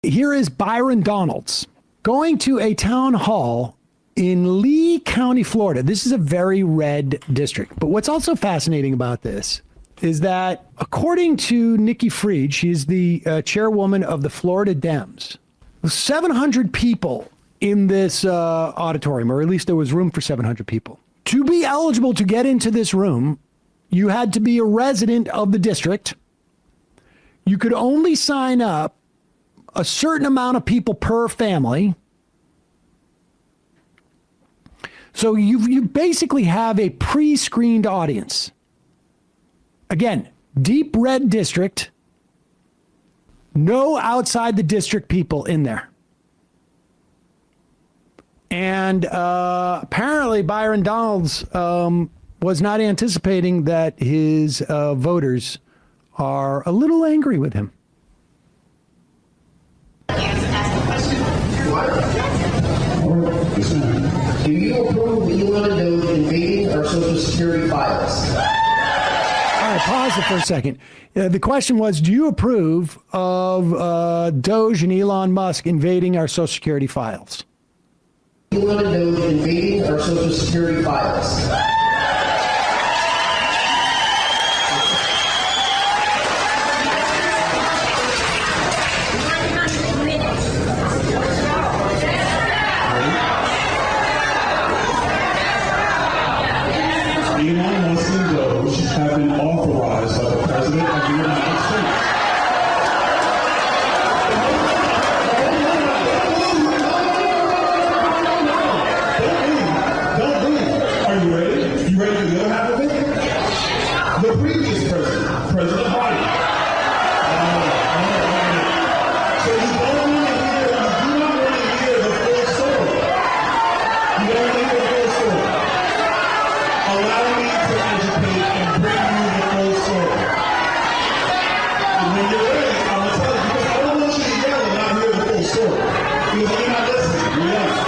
Here is Byron Donalds going to a town hall in Lee County, Florida. This is a very red district. But what's also fascinating about this is that according to Nikki Fried, she's the chairwoman of the Florida Dems, 700 people in this auditorium, or at least there was room for 700 people. To be eligible to get into this room, you had to be a resident of the district. You could only sign up a certain amount of people per family. So you basically have a pre-screened audience. Again, deep red district, no outside the district people in there. And apparently Byron Donalds was not anticipating that his voters are a little angry with him. Do you approve Elon Doge invading our Social Security files? All right, pause it for a second. The question was, do you approve of Doge and Elon Musk invading our Social Security files? Elon Doge invading our Social Security files. Elon Musk and Doge have been authorized by the President of the United States. Don't leave. Are you ready? You ready for the other half of it? The previous president, President Biden. So you don't want to hear, you do not want to hear the full story. You don't want to hear the full story. Allow me to educate and bring you the full story. And when you're ready, I'm going to tell you, because I don't want you to yell and not hear the full story. Because you're not listening, you're yelling.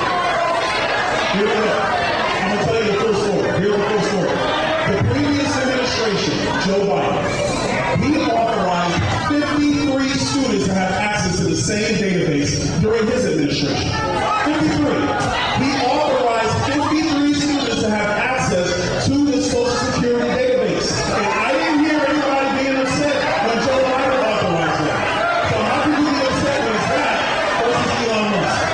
Here we go. I'm going to tell you the full story. Here's the full story. The previous administration, Joe Biden, he authorized 53 students to have access to the same database during his administration. 53. He authorized 53 students to have access to the Social Security database. And I didn't hear anybody being upset when Joe Biden authorized that. So how can you be upset when it's that versus Elon Musk?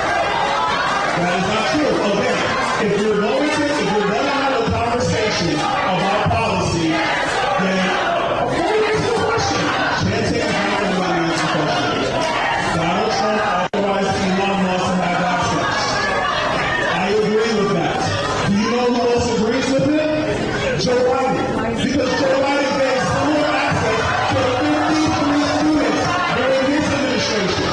That is not true. Again, if you're going to have a conversation about policy, then answer the question. Chance takes time to answer the question. Donald Trump authorized Elon Musk to have access. I agree with that. Do you know who else agrees with it? Joe Biden. Because Joe Biden gave similar access to 53 students during his administration.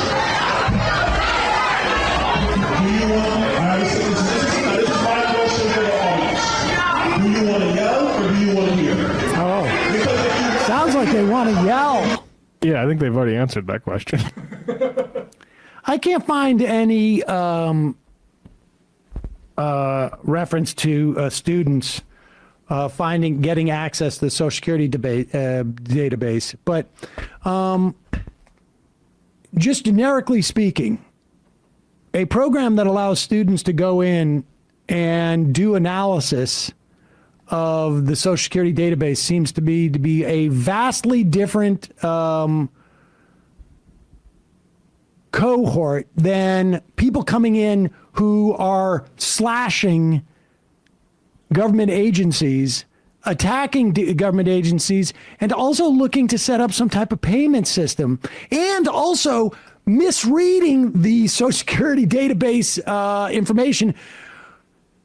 Do you want, this is my question for the audience. Do you want to yell or do you want to hear? Oh, Because if you sounds like they want to yell. Yeah, I think they've already answered that question. I can't find any reference to students getting access to the Social Security database, but just generically speaking, a program that allows students to go in and do analysis of the Social Security database seems to be a vastly different cohort than people coming in who are slashing government agencies, attacking government agencies, and also looking to set up some type of payment system, and also misreading the Social Security database information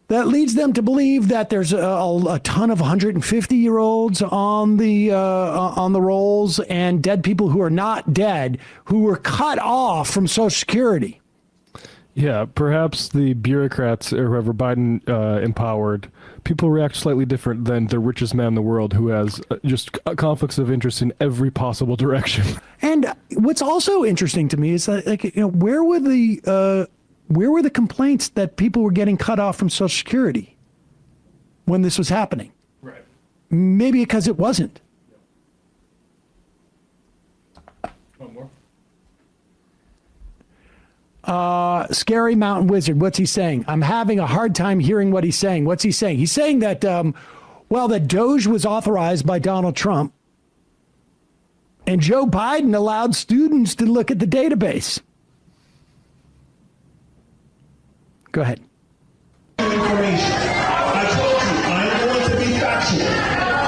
that leads them to believe that there's a ton of 150-year-olds on the rolls and dead people who are not dead, who were cut off from Social Security. Yeah, perhaps the bureaucrats or whoever Biden empowered, people react slightly different than the richest man in the world who has just conflicts of interest in every possible direction. And what's also interesting to me is that, like, you know, where were the complaints that people were getting cut off from Social Security when this was happening? Right. Maybe because it wasn't. One more. Scary Mountain Wizard, what's he saying? I'm having a hard time hearing what he's saying. What's he saying? He's saying that, that Doge was authorized by Donald Trump, and Joe Biden allowed students to look at the database. Go ahead. Information. I told you, I'm going to be factual.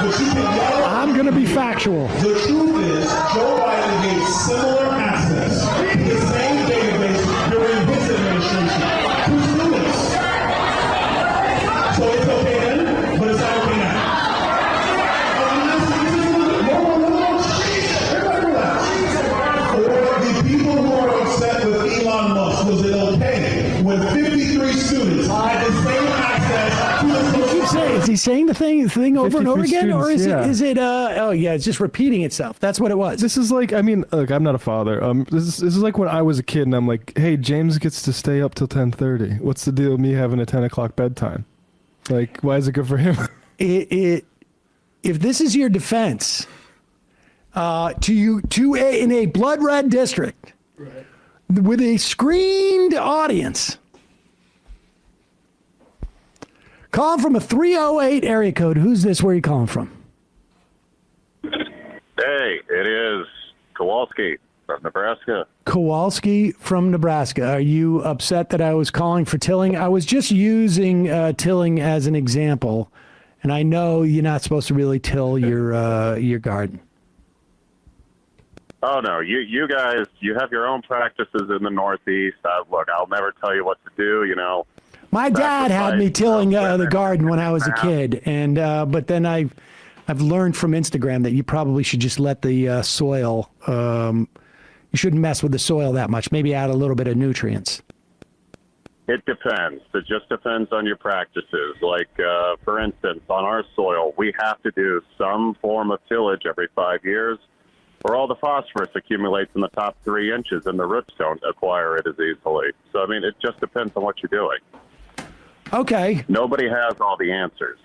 But you can yell. I'm going to be factual. The truth is, Joe Biden gave similar access to the same database during his administration to students. So it's okay then, but it's not okay now. Or the people who are upset with Elon Musk, was it okay when 53 students had the same access to the Is he saying the thing over and over again, or is students, it? Oh yeah, it's just repeating itself. That's what it was. This is like, I mean, look, I'm not a father. This is like when I was a kid, and I'm like, hey, James gets to stay up till 10:30. What's the deal with me having a 10 o'clock bedtime? Like, why is it good for him? If this is your defense, in a blood red district, right, with a screened audience. Calling from a 308 area code. Who's this? Where are you calling from? Hey, it is Kowalski from Nebraska. Kowalski from Nebraska. Are you upset that I was calling for tilling? I was just using tilling as an example, and I know you're not supposed to really till your garden. Oh no, you guys, you have your own practices in the Northeast. Look, I'll never tell you what to do. You know. My dad had me tilling the garden when I was a kid, and but then I've learned from Instagram that you probably should just let the soil. You shouldn't mess with the soil that much. Maybe add a little bit of nutrients. It depends. It just depends on your practices. Like, for instance, on our soil, we have to do some form of tillage every 5 years, or all the phosphorus accumulates in the top 3 inches, and the roots don't acquire it as easily. So, I mean, it just depends on what you're doing. Okay. Nobody has all the answers.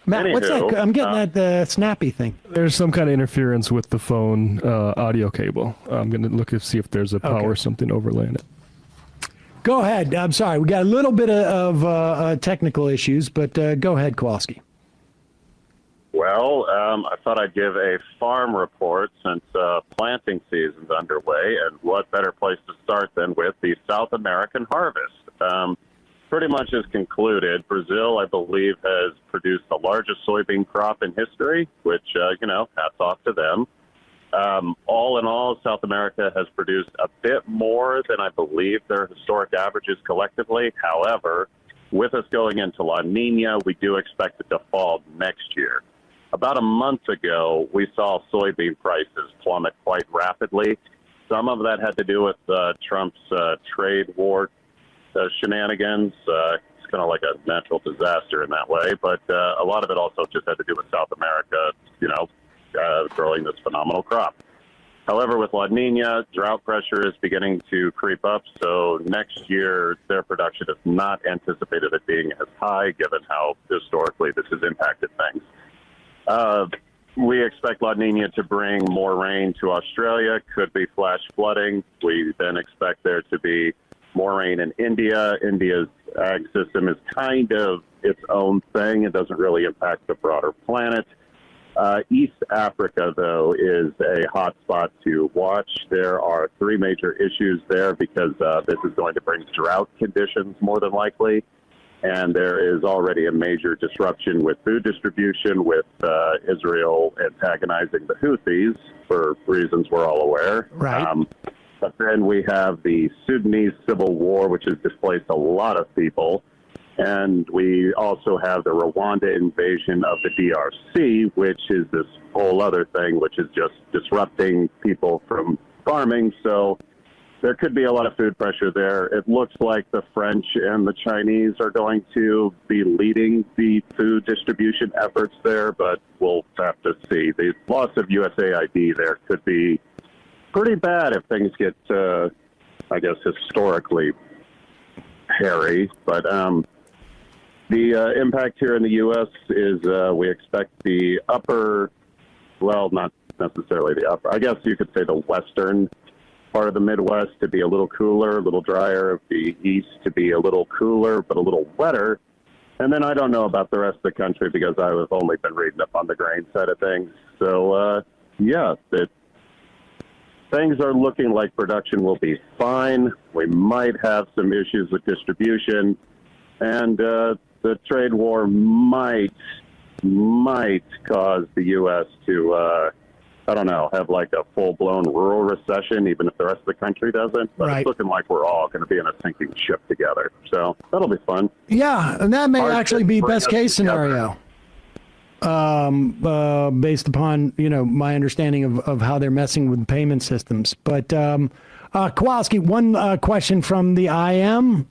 Matt, what's that? I'm getting that snappy thing. There's some kind of interference with the phone audio cable. I'm going to look and see if there's a power something overlaying it. Go ahead. I'm sorry. We got a little bit of technical issues, but go ahead, Kowalski. Well, I thought I'd give a farm report since planting season's underway, and what better place to start than with the South American harvest. Pretty much is concluded. Brazil, I believe, has produced the largest soybean crop in history, which, hats off to them. All in all, South America has produced a bit more than I believe their historic averages collectively. However, with us going into La Nina, we do expect it to fall next year. About a month ago, we saw soybean prices plummet quite rapidly. Some of that had to do with Trump's trade war shenanigans. It's kind of like a natural disaster in that way, but a lot of it also just had to do with South America, growing this phenomenal crop. However, with La Nina, drought pressure is beginning to creep up, so next year their production is not anticipated at being as high, given how historically this has impacted things. We expect La Nina to bring more rain to Australia, could be flash flooding. We then expect there to be more rain in India. India's ag system is kind of its own thing. It doesn't really impact the broader planet. East Africa, though, is a hot spot to watch. There are 3 major issues there because this is going to bring drought conditions more than likely. And there is already a major disruption with food distribution, with Israel antagonizing the Houthis for reasons we're all aware. Right. But then we have the Sudanese civil war, which has displaced a lot of people. And we also have the Rwanda invasion of the DRC, which is this whole other thing, which is just disrupting people from farming. So there could be a lot of food pressure there. It looks like the French and the Chinese are going to be leading the food distribution efforts there, but we'll have to see. The loss of USAID there could be pretty bad if things get, historically hairy. But the impact here in the U.S. is we expect the upper, well, not necessarily the upper, I guess you could say the western part of the Midwest to be a little cooler, a little drier, the East to be a little cooler, but a little wetter. And then I don't know about the rest of the country because I've only been reading up on the grain side of things. So, things are looking like production will be fine. We might have some issues with distribution, and the trade war might cause the U.S. to, have like a full-blown rural recession, even if the rest of the country doesn't. But Right. It's looking like we're all going to be in a sinking ship together. So that'll be fun. Yeah, and that may Hard actually to be bring best us case together. scenario, based upon my understanding of how they're messing with payment systems. But Kowalski, one question from the IM.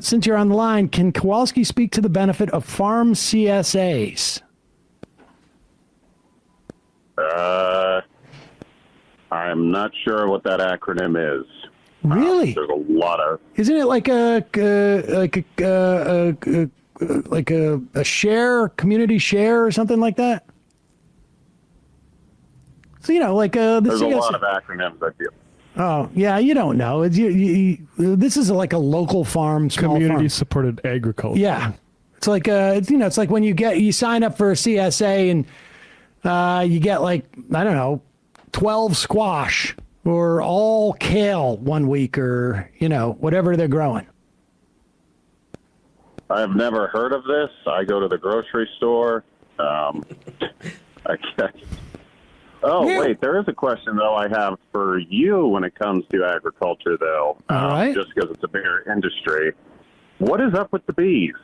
Since you're on the line, can Kowalski speak to the benefit of farm CSAs? I'm not sure what that acronym is. Really? There's a lot of. Isn't it like a share, community share, or something like that? So the There's a CSA. lot of acronyms, I feel. Oh yeah, you don't know. It's this is like a local farm, small farm. Community-supported agriculture. Yeah, it's like it's like when you sign up for a CSA and you get 12 squash or all kale one week, or whatever they're growing. I've never heard of this. I go to the grocery store. I guess. Oh, Yeah. wait, there is a question, though, I have for you when it comes to agriculture, though. All right. Just because it's a bigger industry. What is up with the bees?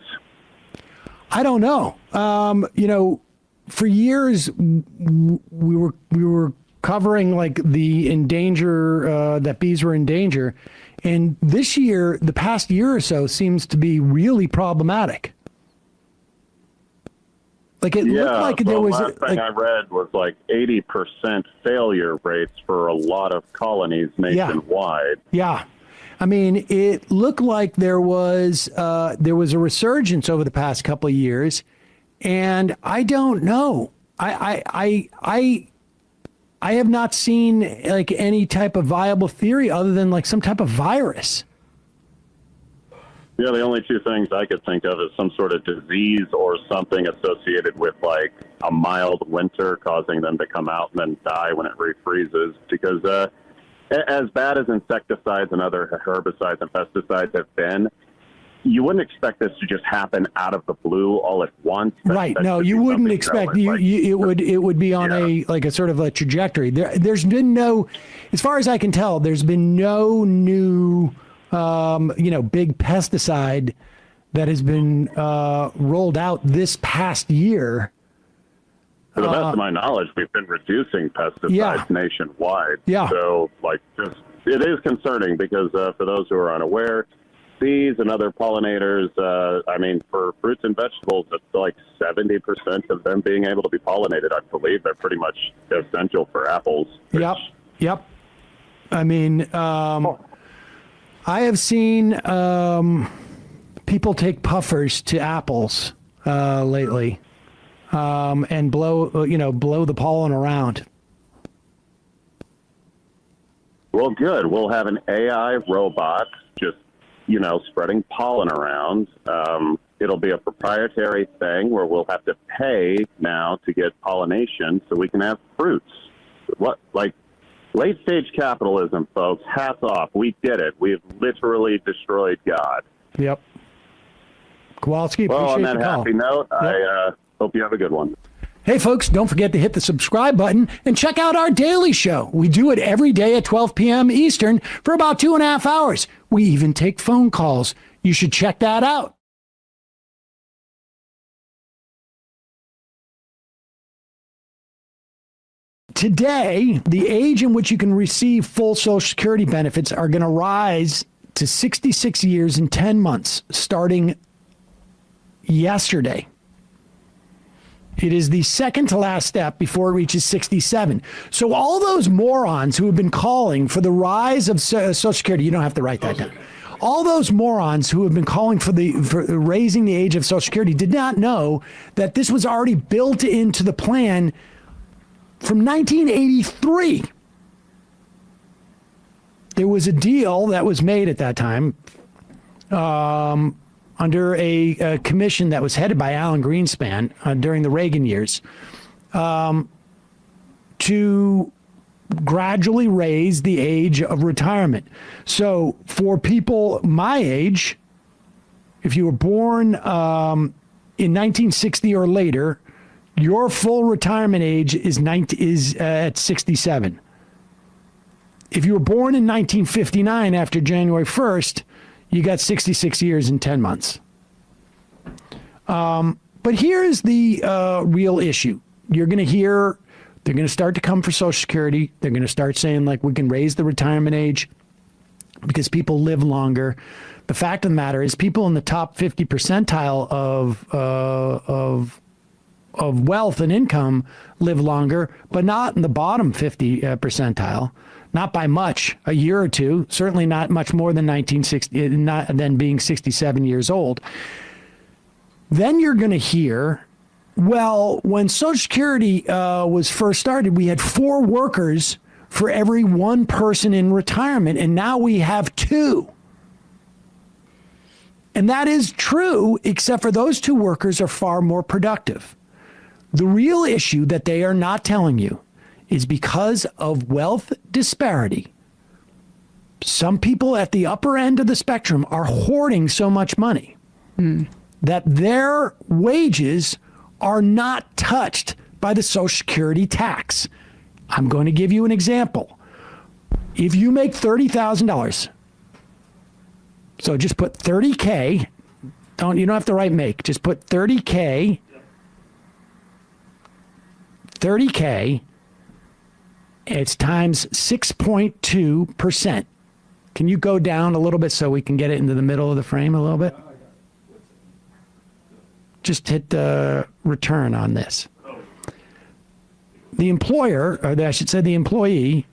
I don't know. For years we were covering like the that bees were in danger, and this year, the past year or so, seems to be really problematic. Like it looked like there was last thing I read was like 80% failure rates for a lot of colonies nationwide. Yeah. I mean, it looked like there was a resurgence over the past couple of years, and I don't know. I have not seen like any type of viable theory other than like some type of virus. Yeah, the only two things I could think of is some sort of disease or something associated with like a mild winter causing them to come out and then die when it refreezes. Because as bad as insecticides and other herbicides and pesticides have been, you wouldn't expect this to just happen out of the blue all at once. Right. No, you wouldn't expect it would be on a sort of a trajectory. There's been no, as far as I can tell, there's been no new big pesticide that has been rolled out this past year. To the best of my knowledge, we've been reducing pesticides nationwide. Yeah. So, it is concerning because for those who are unaware, bees and other pollinators, for fruits and vegetables, it's like 70% of them being able to be pollinated. I believe they're pretty much essential for apples. Yep. I mean, I have seen people take puffers to apples lately and blow the pollen around. Well, good. We'll have an AI robot just, spreading pollen around. It'll be a proprietary thing where we'll have to pay now to get pollination so we can have fruits. Late-stage capitalism, folks. Hats off. We did it. We have literally destroyed God. Yep. Kowalski, appreciate Well, on that the call. happy note, I hope you have a good one. Hey, folks, don't forget to hit the subscribe button and check out our daily show. We do it every day at 12 p.m. Eastern for about 2.5 hours. We even take phone calls. You should check that out. Today, the age in which you can receive full Social Security benefits are going to rise to 66 years and 10 months starting yesterday. It is the second to last step before it reaches 67. So all those morons who have been calling for the rise of Social Security, you don't have to write that down. All those morons who have been calling for raising the age of Social Security did not know that this was already built into the plan from 1983. there was a deal that was made at that time under a commission that was headed by Alan Greenspan during the Reagan years to gradually raise the age of retirement. So for people my age, if you were born in 1960 or later, your full retirement age is at 67. If you were born in 1959 after January 1st, you got 66 years and 10 months. But here's the real issue. You're going to hear they're going to start to come for Social Security. They're going to start saying, like, we can raise the retirement age because people live longer. The fact of the matter is people in the top 50 percentile of wealth and income live longer, but not in the bottom 50 percentile. Not by much, a year or two, certainly not much more than 1960, not than being 67 years old. Then you're going to hear, well, when Social Security was first started, we had 4 workers for every 1 person in retirement, and now we have 2. And that is true, except for those 2 workers are far more productive. The real issue that they are not telling you is because of wealth disparity. Some people at the upper end of the spectrum are hoarding so much money that their wages are not touched by the Social Security tax. I'm going to give you an example. If you make $30,000, so just put 30K, you don't have to write make, just put 30K, it's times 6.2%. Can you go down a little bit so we can get it into the middle of the frame a little bit? Just hit the return on this. The employer, or I should say the employee,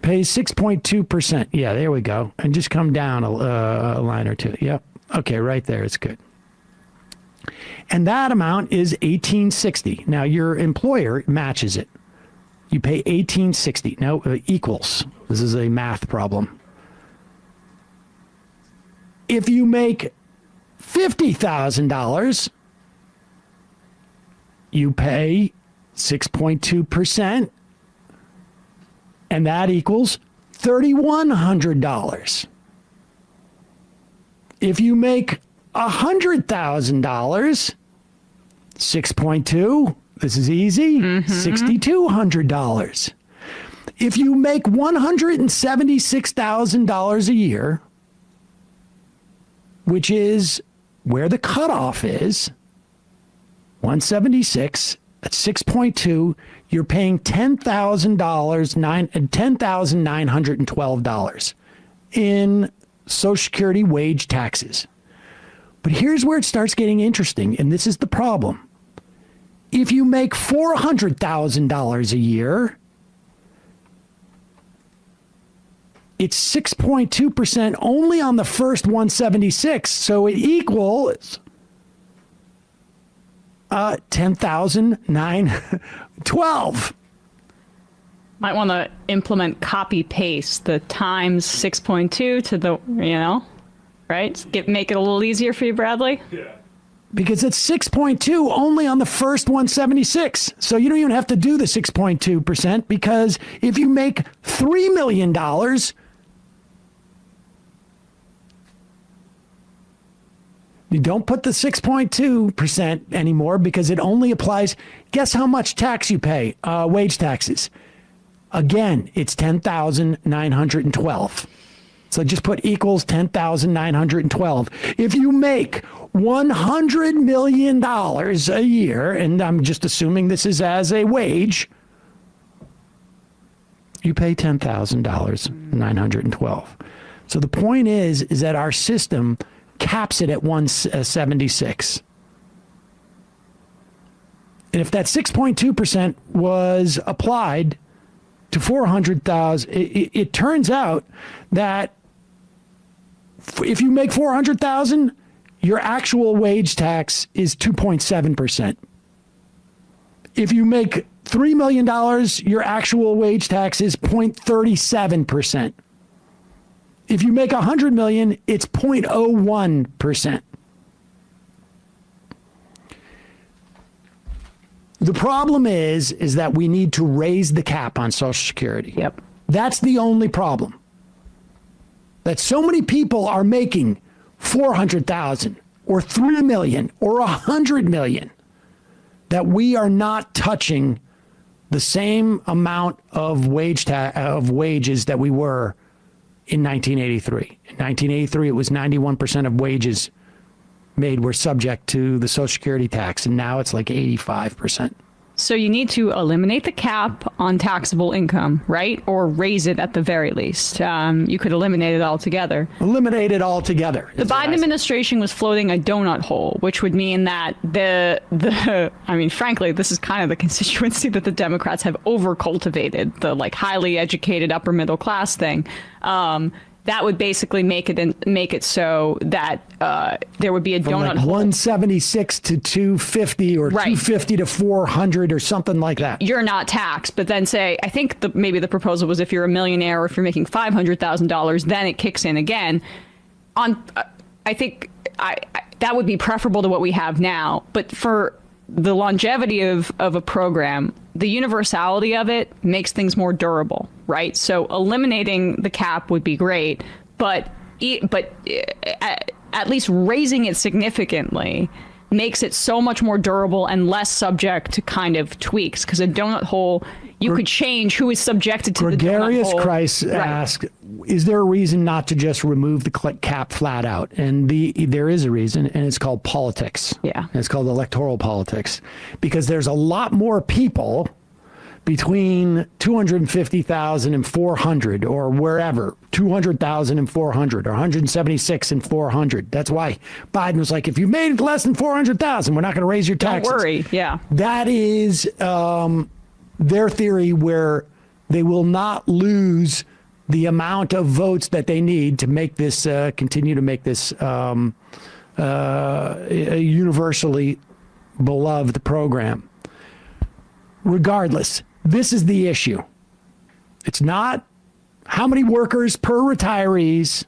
pays 6.2%. Yeah, there we go. And just come down a line or two. Yep. Okay, right there. It's good. And that amount is $18.60. Now, your employer matches it. You pay $18.60. Now, equals. This is a math problem. If you make $50,000, you pay 6.2%, and that equals $3,100. If you make $100,000, 6.2, this is easy, $6,200. If you make $176,000 a year, which is where the cutoff is, 176 at 6.2, you're paying $10,912 in Social Security wage taxes. But here's where it starts getting interesting, and this is the problem. If you make $400,000 a year, it's 6.2% only on the first 176, so it equals $10,912. Might want to implement copy paste the times 6.2 to the, right? Make it a little easier for you, Bradley. Yeah. Because it's 6.2 only on the first 176. So you don't even have to do the 6.2% because if you make $3 million, you don't put the 6.2% anymore because it only applies. Guess how much tax you pay? Wage taxes. Again, it's $10,912. So just put equals $10,912. If you make $100 million a year, and I'm just assuming this is as a wage, you pay $10,912. So the point is that our system caps it at 176. And if that 6.2% was applied to 400,000, it turns out that if you make 400,000, your actual wage tax is 2.7%. If you make $3 million, your actual wage tax is 0.37%. If you make 100 million, it's 0.01%. The problem is that we need to raise the cap on Social Security. Yep. That's the only problem. That so many people are making 400,000 or 3 million or 100 million that we are not touching the same amount of wages that we were in 1983. In 1983, it was 91% of wages made were subject to the Social Security tax, and now it's like 85%. So you need to eliminate the cap on taxable income, right? Or raise it at the very least. You could eliminate it altogether. Eliminate it altogether. The Biden administration was floating a donut hole, which would mean that frankly, this is kind of the constituency that the Democrats have overcultivated, the like highly educated upper middle class thing. That would basically make it so that there would be a donut like hole. 176 to 250 or 250 to 400 or something like that. You're not taxed, but then say, I think maybe the proposal was if you're a millionaire or if you're making $500,000, then it kicks in again. I think that would be preferable to what we have now. But for the longevity of a program, the universality of it makes things more durable, right? So eliminating the cap would be great, but at least raising it significantly makes it so much more durable and less subject to kind of tweaks. Because a donut hole, you could change who is subjected to the donut Gregarious hole. Christ asked, is there a reason not to just remove the cap flat out? And there is a reason, and it's called politics. Yeah. And it's called electoral politics. Because there's a lot more people between 250,000 and 400 or wherever, 200,000 and 400 or 176 and 400. That's why Biden was like, if you made less than 400,000, we're not going to raise your taxes. Don't worry, yeah. That is their theory, where they will not lose the amount of votes that they need to make this, continue to make this a universally beloved program. Regardless, this is the issue. It's not how many workers per retirees.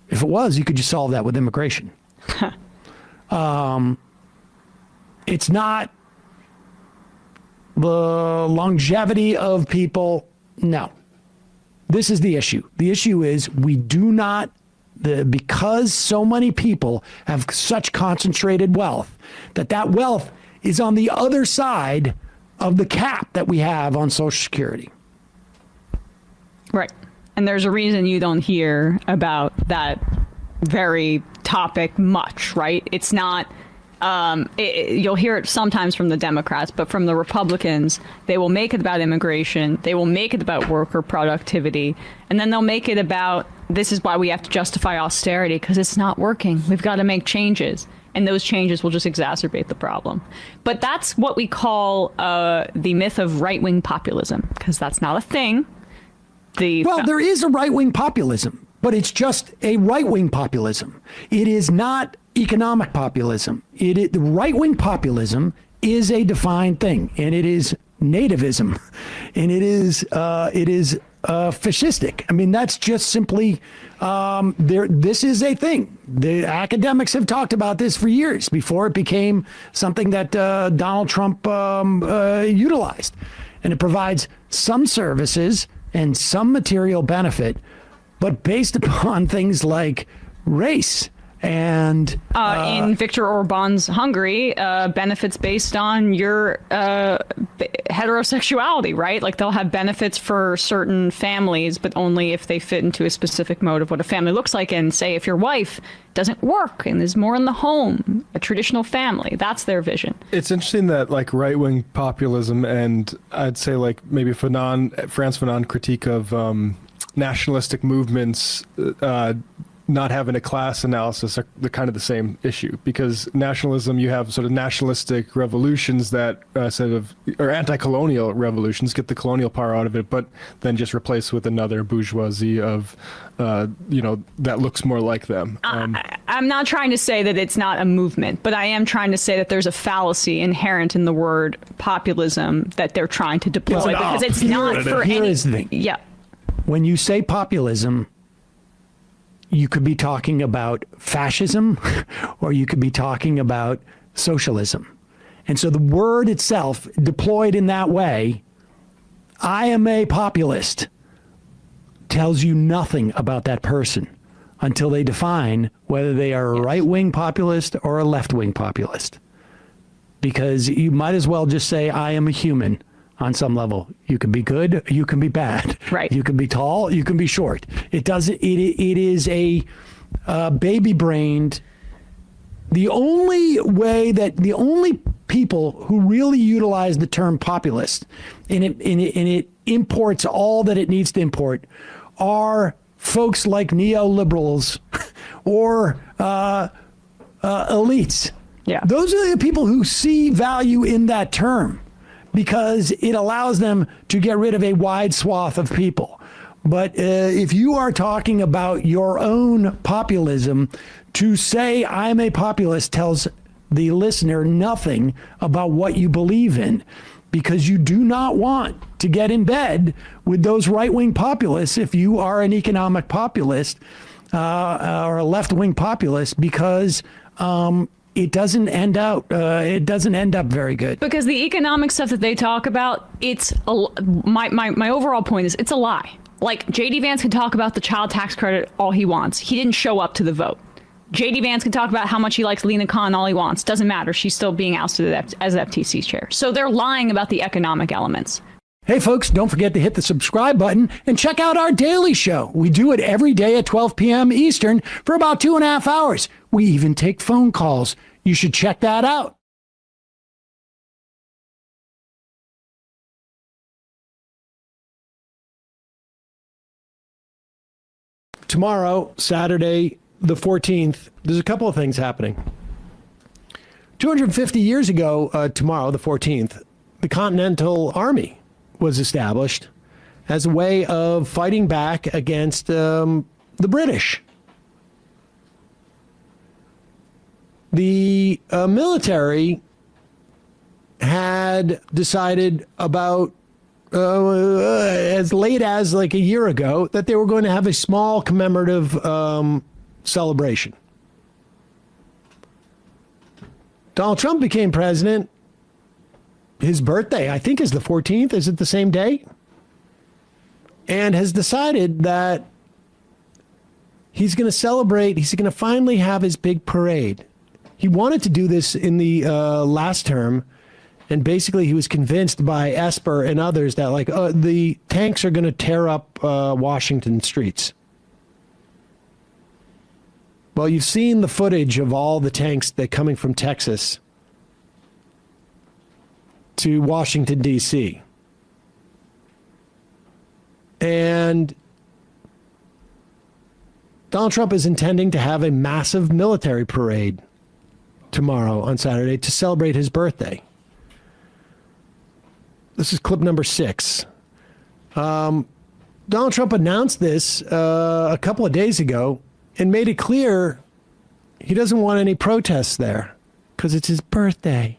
If it was, you could just solve that with immigration. It's not the longevity of people. No. This is the issue. The issue is we do not, because so many people have such concentrated wealth, that wealth is on the other side of the cap that we have on Social Security. Right. And there's a reason you don't hear about that very topic much, right? It's not, you'll hear it sometimes from the Democrats, but from the Republicans, they will make it about immigration. They will make it about worker productivity. And then they'll make it about, this is why we have to justify austerity, because it's not working. We've got to make changes. And those changes will just exacerbate the problem. But that's what we call the myth of right-wing populism, because that's not a thing. There is a right-wing populism, but it's just a right-wing populism. It is not economic populism. The right-wing populism is a defined thing, and it is nativism, and it is fascistic. I mean, that's just simply this is a thing. The academics have talked about this for years before it became something that Donald Trump utilized, and it provides some services and some material benefit, but based upon things like race. And in Viktor Orban's Hungary, benefits based on your heterosexuality, right? Like they'll have benefits for certain families, but only if they fit into a specific mode of what a family looks like. And say if your wife doesn't work and is more in the home, a traditional family, that's their vision. It's interesting that like right-wing populism and I'd say like maybe Frantz Fanon critique of nationalistic movements not having a class analysis are kind of the same issue, because nationalism, you have sort of nationalistic revolutions that or anti-colonial revolutions get the colonial power out of it, but then just replace with another bourgeoisie of, that looks more like them. I'm not trying to say that it's not a movement, but I am trying to say that there's a fallacy inherent in the word populism that they're trying to deploy, because it's not for any. Here is the thing. Yeah. When you say populism, you could be talking about fascism, or you could be talking about socialism. And so the word itself, deployed in that way, I am a populist, tells you nothing about that person until they define whether they are a right-wing populist or a left-wing populist. Because you might as well just say, I am a human on some level. You can be good, you can be bad. Right. You can be tall, you can be short. It doesn't, it is a baby-brained. The only people who really utilize the term populist, and it imports all that it needs to import, are folks like neoliberals or elites. Yeah. Those are the people who see value in that term because it allows them to get rid of a wide swath of people. But if you are talking about your own populism, to say I'm a populist tells the listener nothing about what you believe in, because you do not want to get in bed with those right-wing populists if you are an economic populist or a left-wing populist, because it doesn't end up very good. Because the economic stuff that they talk about, my overall point is it's a lie. Like, J.D. Vance can talk about the child tax credit all he wants. He didn't show up to the vote. J.D. Vance can talk about how much he likes Lena Khan all he wants. Doesn't matter. She's still being ousted as FTC's chair. So they're lying about the economic elements. Hey, folks, don't forget to hit the subscribe button and check out our daily show. We do it every day at 12 p.m. Eastern for about 2.5 hours. We even take phone calls. You should check that out. Tomorrow, Saturday, the 14th, there's a couple of things happening. 250 years ago, tomorrow, the 14th, the Continental Army was established as a way of fighting back against the British. The military had decided about as late as like a year ago that they were going to have a small commemorative celebration. Donald Trump became president. His birthday, I think, is the 14th. Is it the same day? And has decided that he's going to celebrate. He's going to finally have his big parade. He wanted to do this in the last term. And basically, he was convinced by Esper and others that, like, the tanks are going to tear up Washington streets. Well, you've seen the footage of all the tanks that coming from Texas to Washington, D.C. And Donald Trump is intending to have a massive military parade tomorrow on Saturday to celebrate his birthday. This is clip number 6. Donald Trump announced this a couple of days ago and made it clear he doesn't want any protests there because it's his birthday.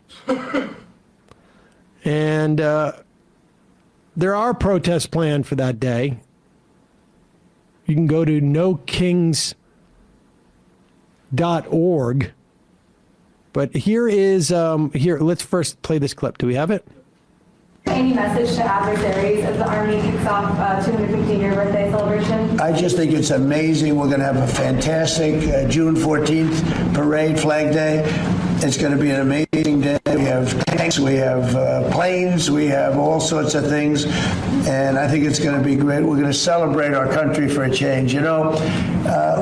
And there are protests planned for that day. You can go to nokings.org. But here is, let's first play this clip. Do we have it? Any message to adversaries as the Army kicks off 250-year birthday celebration? I just think it's amazing. We're going to have a fantastic June 14th parade, Flag Day. It's going to be an amazing day. We have tanks, we have planes, we have all sorts of things, and I think it's going to be great. We're going to celebrate our country for a change. You know,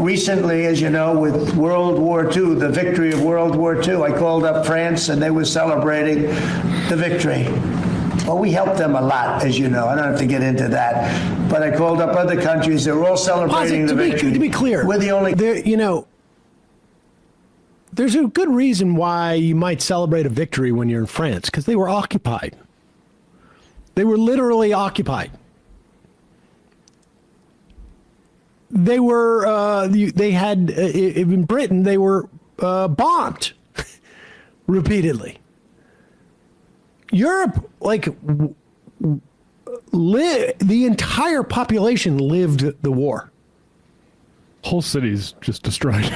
recently, as you know, with World War II, the victory of World War II, I called up France, and they were celebrating the victory. Well, we helped them a lot, as you know. I don't have to get into that. But I called up other countries. They're all celebrating the victory. To be clear, we're the only... There's a good reason why you might celebrate a victory when you're in France, because they were occupied. They were literally occupied. They were, in Britain, they were bombed repeatedly. Europe, the entire population lived the war. Whole city's just destroyed.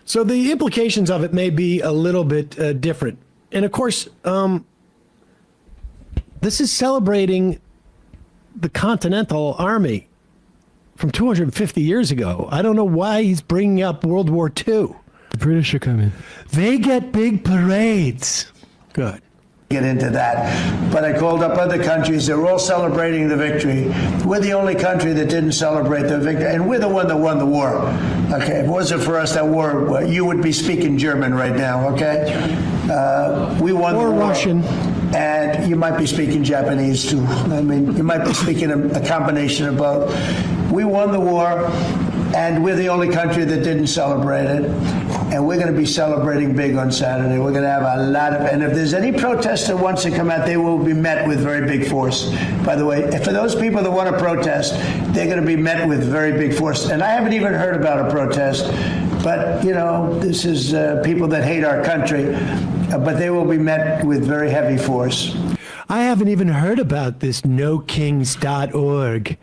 So the implications of it may be a little bit different. And of course, this is celebrating the Continental Army from 250 years ago. I don't know why he's bringing up World War II. The British are coming. They get big parades. Good. Get into that. But I called up other countries. They're all celebrating the victory. We're the only country that didn't celebrate the victory. And we're the one that won the war. Okay, if it wasn't for us, that war, you would be speaking German right now, okay? We won the war. Or Russian. And you might be speaking Japanese, too. I mean, you might be speaking a combination of both. We won the war, and we're the only country that didn't celebrate it. And we're going to be celebrating big on Saturday. We're going to have a lot of, and if there's any protest that wants to come out, they will be met with very big force. By the way, for those people that want to protest, they're going to be met with very big force. And I haven't even heard about a protest, but, you know, this is people that hate our country, but they will be met with very heavy force. I haven't even heard about this NoKings.org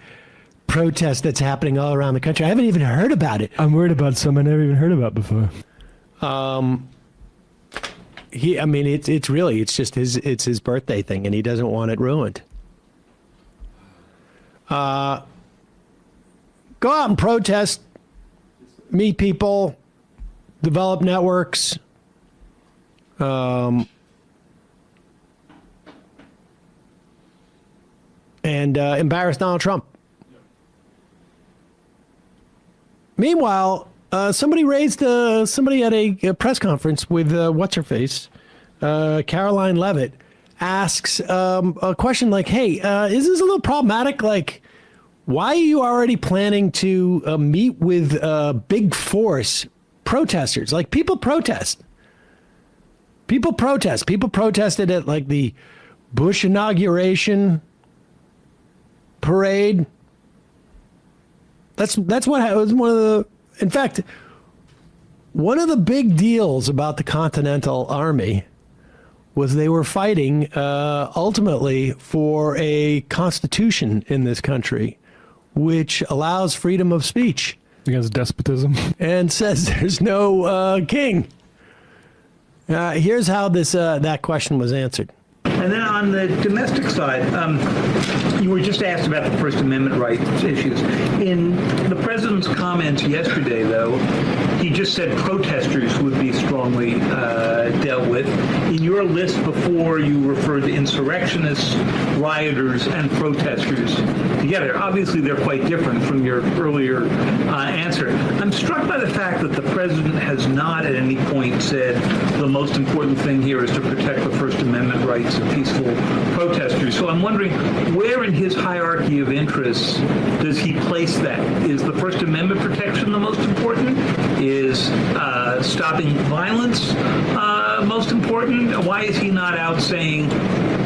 protest that's happening all around the country. I haven't even heard about it. I'm worried about some I never even heard about before. It's just his birthday thing, and he doesn't want it ruined. Go out and protest, meet people, develop networks. And embarrass Donald Trump. Meanwhile, somebody at a press conference with what's-her-face, Caroline Leavitt, asks a question like, hey, is this a little problematic? Like, why are you already planning to meet with big force protesters? Like, people protest. People protest. People protested at, like, the Bush inauguration parade. That's what was one of the. In fact, one of the big deals about the Continental Army was they were fighting ultimately for a constitution in this country, which allows freedom of speech Against despotism. and says there's no king. Here's how that question was answered. And then on the domestic side, you were just asked about the First Amendment rights issues. In the president's comments yesterday, though, he just said protesters would be strongly dealt with. In your list before, you referred to insurrectionists, rioters, and protesters together. Obviously, they're quite different from your earlier answer. I'm struck by the fact that the president has not at any point said the most important thing here is to protect the First Amendment rights of peaceful protesters. So I'm wondering, where in his hierarchy of interests does he place that? Is the First Amendment protection the most important? Is stopping violence most important? Why is he not out saying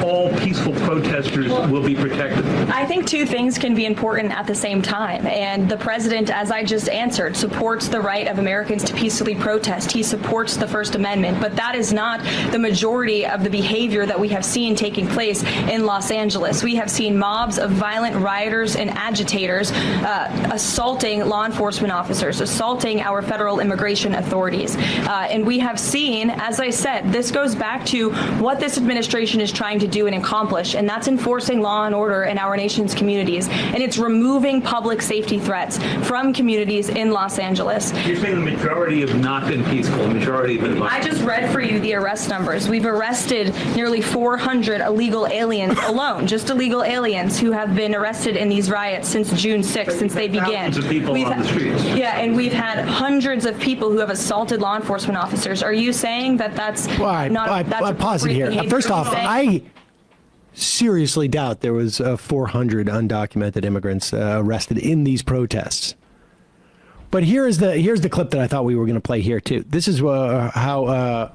all peaceful protesters will be protected? I think two things can be important at the same time. And the president, as I just answered, supports the right of Americans to peacefully protest. He supports the First Amendment. But that is not the majority of the behavior that we have seen taking place in Los Angeles. We have seen mobs of violent rioters and agitators assaulting law enforcement officers, assaulting our federal immigration authorities. And we have seen, as I said, this goes back to what this administration is trying to do and accomplish, and that's enforcing law and order in our nation's communities. And it's removing public safety threats from communities in Los Angeles. You're saying the majority have not been peaceful, the majority have been violent. I just read for you the arrest numbers. We've arrested nearly 400 illegal aliens alone, just illegal aliens who have been arrested in these riots since June 6th, since they began. Thousands of people on the streets. Yeah, and we've had hundreds of people who have assaulted law enforcement officers. Are you saying that that's not that's I pause it here. behavior? First off, I seriously doubt there was 400 undocumented immigrants arrested in these protests. But here's the clip that I thought we were going to play here too. This is how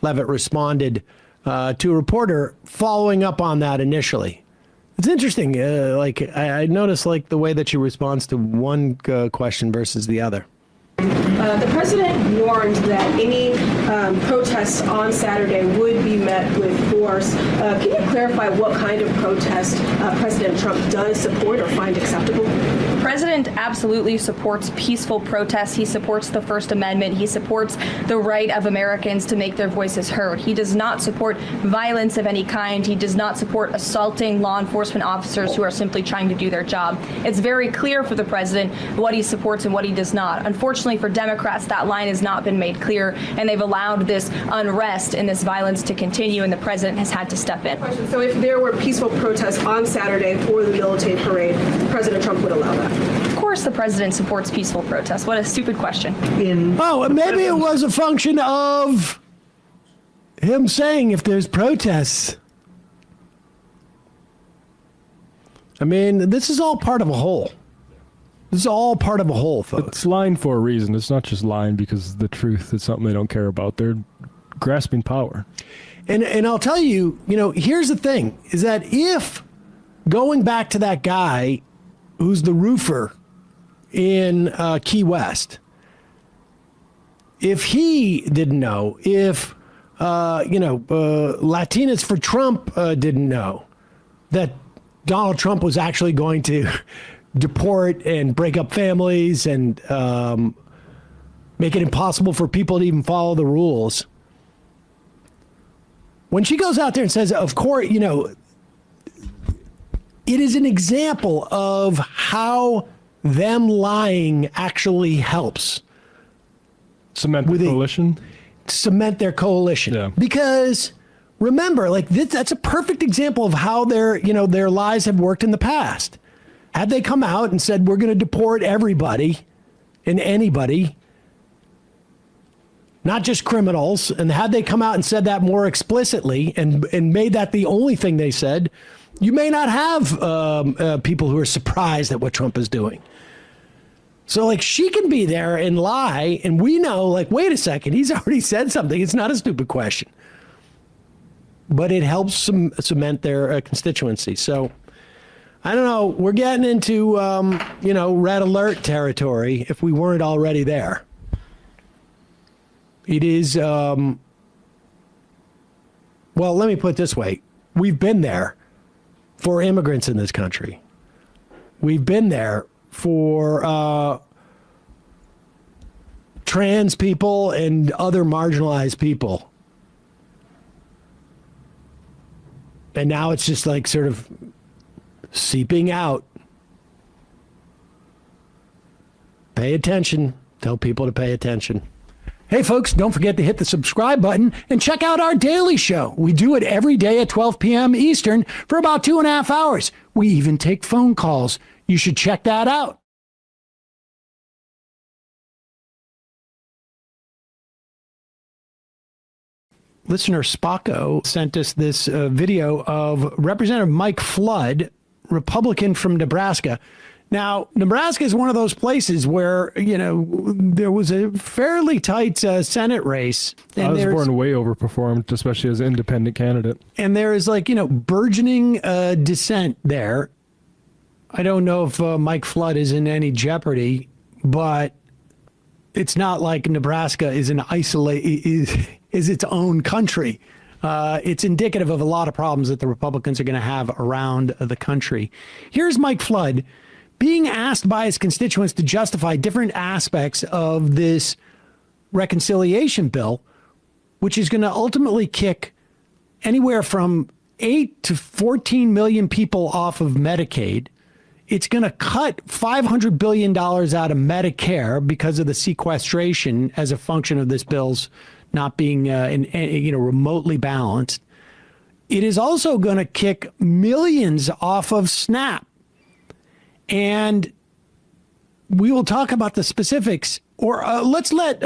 Leavitt responded to a reporter following up on that initially. It's interesting. I noticed the way that she responds to one question versus the other. The president warned that any protests on Saturday would be met with force. Can you clarify what kind of protest President Trump does support or find acceptable? President president absolutely supports peaceful protests. He supports the First Amendment. He supports the right of Americans to make their voices heard. He does not support violence of any kind. He does not support assaulting law enforcement officers who are simply trying to do their job. It's very clear for the president what he supports and what he does not. Unfortunately for Democrats, that line has not been made clear, and they've allowed this unrest and this violence to continue, and the president has had to step in. So if there were peaceful protests on Saturday for the military parade, President Trump would allow that? Of course the president supports peaceful protests. What a stupid question. Maybe it was a function of him saying if there's protests. I mean, this is all part of a whole. This is all part of a whole, folks. It's lying for a reason. It's not just lying because the truth is something they don't care about. They're grasping power. And I'll tell you, here's the thing, is that if, going back to that guy who's the roofer in Key West, if he didn't know, if, Latinas for Trump didn't know that Donald Trump was actually going to deport and break up families and make it impossible for people to even follow the rules. When she goes out there and says, of course, it is an example of how them lying actually helps. Cement the coalition? Cement their coalition. Yeah. Because remember, that's a perfect example of how their lies have worked in the past. Had they come out and said, we're going to deport everybody and anybody, not just criminals, and had they come out and said that more explicitly and made that the only thing they said, you may not have people who are surprised at what Trump is doing. So, she can be there and lie, and we know, wait a second, he's already said something. It's not a stupid question. But it helps cement their constituency. So, I don't know. We're getting into, red alert territory if we weren't already there. It is, well, let me put it this way. We've been there for immigrants in this country. We've been there for trans people and other marginalized people. And now it's just sort of seeping out. Pay attention. Tell people to pay attention. Hey, folks, don't forget to hit the subscribe button and check out our daily show. We do it every day at 12 p.m. Eastern for about 2.5 hours. We even take phone calls. You should check that out. Listener Spocko sent us this video of Representative Mike Flood, Republican from Nebraska. Now, Nebraska is one of those places where, there was a fairly tight Senate race. And Osborne way overperformed, especially as an independent candidate. And there is burgeoning dissent there. I don't know if Mike Flood is in any jeopardy, but it's not like Nebraska is is its own country. It's indicative of a lot of problems that the Republicans are going to have around the country. Here's Mike Flood being asked by his constituents to justify different aspects of this reconciliation bill, which is going to ultimately kick anywhere from 8 to 14 million people off of Medicaid. It's going to cut $500 billion out of Medicare because of the sequestration as a function of this bill's not being remotely balanced. It is also going to kick millions off of SNAP. And we will talk about the specifics, or let's let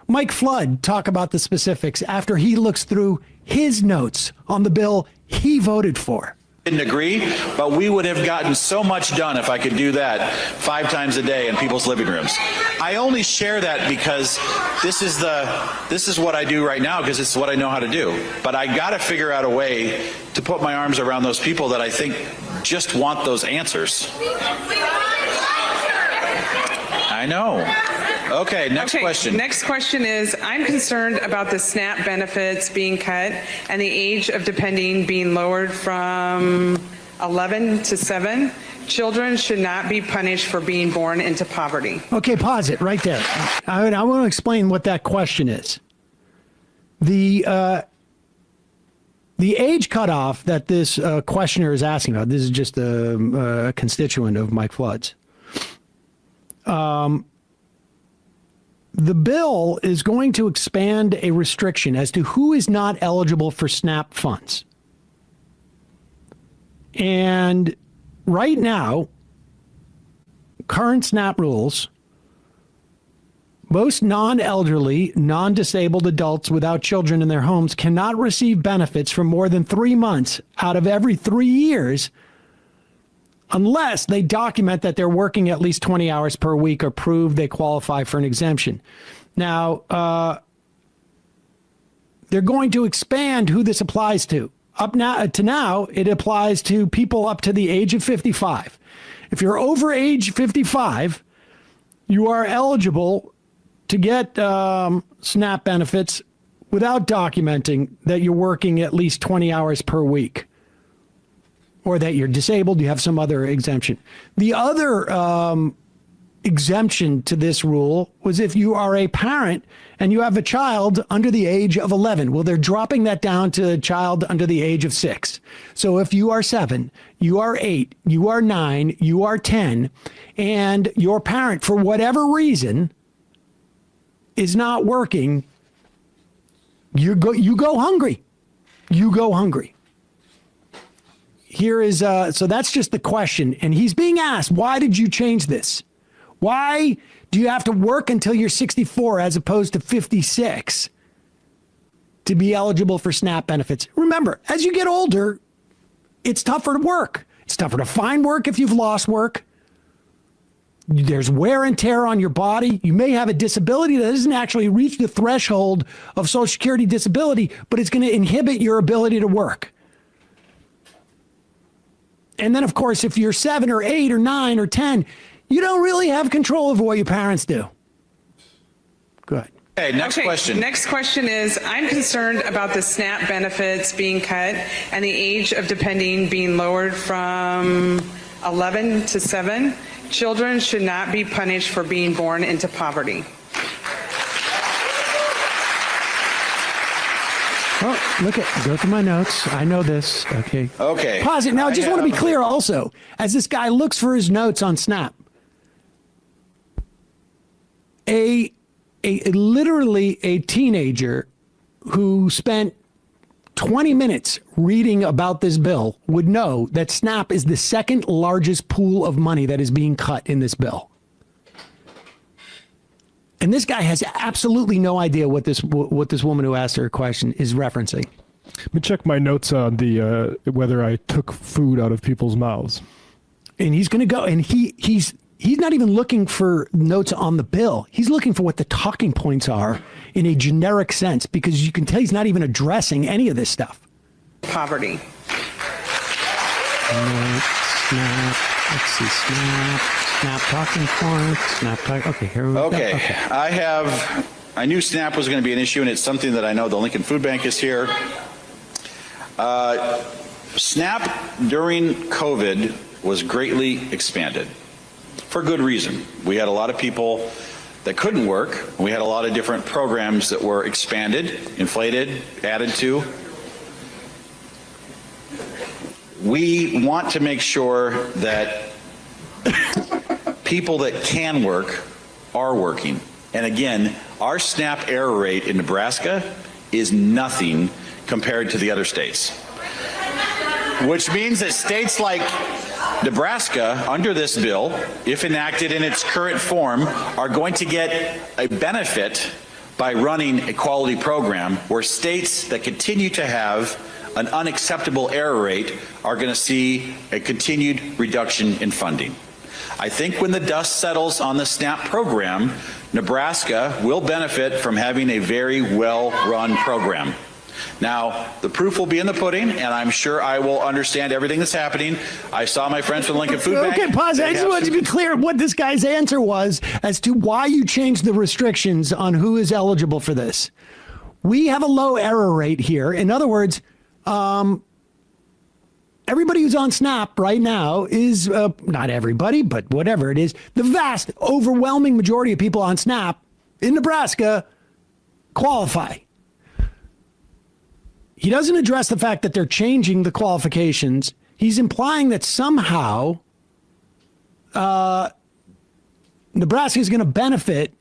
Mike Flood talk about the specifics after he looks through his notes on the bill he voted for. Didn't agree, but we would have gotten so much done if I could do that 5 times a day in people's living rooms. I only share that because this is what I do right now because it's what I know how to do. But I got to figure out a way to put my arms around those people that I think just want those answers. I know. Okay, next question. Next question is, I'm concerned about the SNAP benefits being cut and the age of depending being lowered from 11 to 7. Children should not be punished for being born into poverty. Okay, pause it right there. I want to explain what that question is. The age cutoff that this questioner is asking about, this is just a constituent of Mike Flood's. The bill is going to expand a restriction as to who is not eligible for SNAP funds. And right now, current SNAP rules, most non-elderly, non-disabled adults without children in their homes cannot receive benefits for more than 3 months out of every 3 years unless they document that they're working at least 20 hours per week or prove they qualify for an exemption. Now, they're going to expand who this applies to. Up now, it applies to people up to the age of 55. If you're over age 55, you are eligible to get SNAP benefits without documenting that you're working at least 20 hours per week or that you're disabled, you have some other exemption. The other exemption to this rule was if you are a parent and you have a child under the age of 11. Well, they're dropping that down to a child under the age of 6. So if you are 7, you are 8, you are 9, you are 10, and your parent, for whatever reason, is not working, you go hungry. You go hungry. Here is, so that's just the question. And he's being asked, why did you change this? Why do you have to work until you're 64 as opposed to 56 to be eligible for SNAP benefits? Remember, as you get older, it's tougher to work. It's tougher to find work if you've lost work. There's wear and tear on your body. You may have a disability that doesn't actually reach the threshold of Social Security disability, but it's going to inhibit your ability to work. And then, of course, if you're 7 or 8 or 9 or 10, you don't really have control over what your parents do. Good. Okay, next question. Next question is, I'm concerned about the SNAP benefits being cut and the age of depending being lowered from 11 to 7. Children should not be punished for being born into poverty. Oh, go through my notes. I know this. Okay. Okay. Pause it. Now, I just want to be clear also, as this guy looks for his notes on SNAP. Literally a teenager who spent 20 minutes reading about this bill would know that SNAP is the second largest pool of money that is being cut in this bill. And this guy has absolutely no idea what this woman who asked her a question is referencing. Let me check my notes on the whether I took food out of people's mouths. And he's going to go, and he's not even looking for notes on the bill. He's looking for what the talking points are in a generic sense, because you can tell he's not even addressing any of this stuff. Poverty. SNAP. Let's see. SNAP talking points. SNAP talk. Okay, here we go. Okay. I knew SNAP was going to be an issue, and it's something that I know the Lincoln Food Bank is here. SNAP during COVID was greatly expanded for good reason. We had a lot of people that couldn't work. We had a lot of different programs that were expanded, inflated, added to. We want to make sure that people that can work are working. And again, our SNAP error rate in Nebraska is nothing compared to the other states. Which means that states like Nebraska, under this bill, if enacted in its current form, are going to get a benefit by running a quality program, where states that continue to have an unacceptable error rate are going to see a continued reduction in funding. I think when the dust settles on the SNAP program, Nebraska will benefit from having a very well-run program. Now, the proof will be in the pudding, and I'm sure I will understand everything that's happening. I saw my friends from the Lincoln Food Bank. Okay, pause. I just want to be clear what this guy's answer was as to why you changed the restrictions on who is eligible for this. We have a low error rate here. In other words, everybody who's on SNAP right now is, not everybody, but whatever it is, the vast, overwhelming majority of people on SNAP in Nebraska qualify. He doesn't address the fact that they're changing the qualifications. He's implying that somehow Nebraska is going to benefit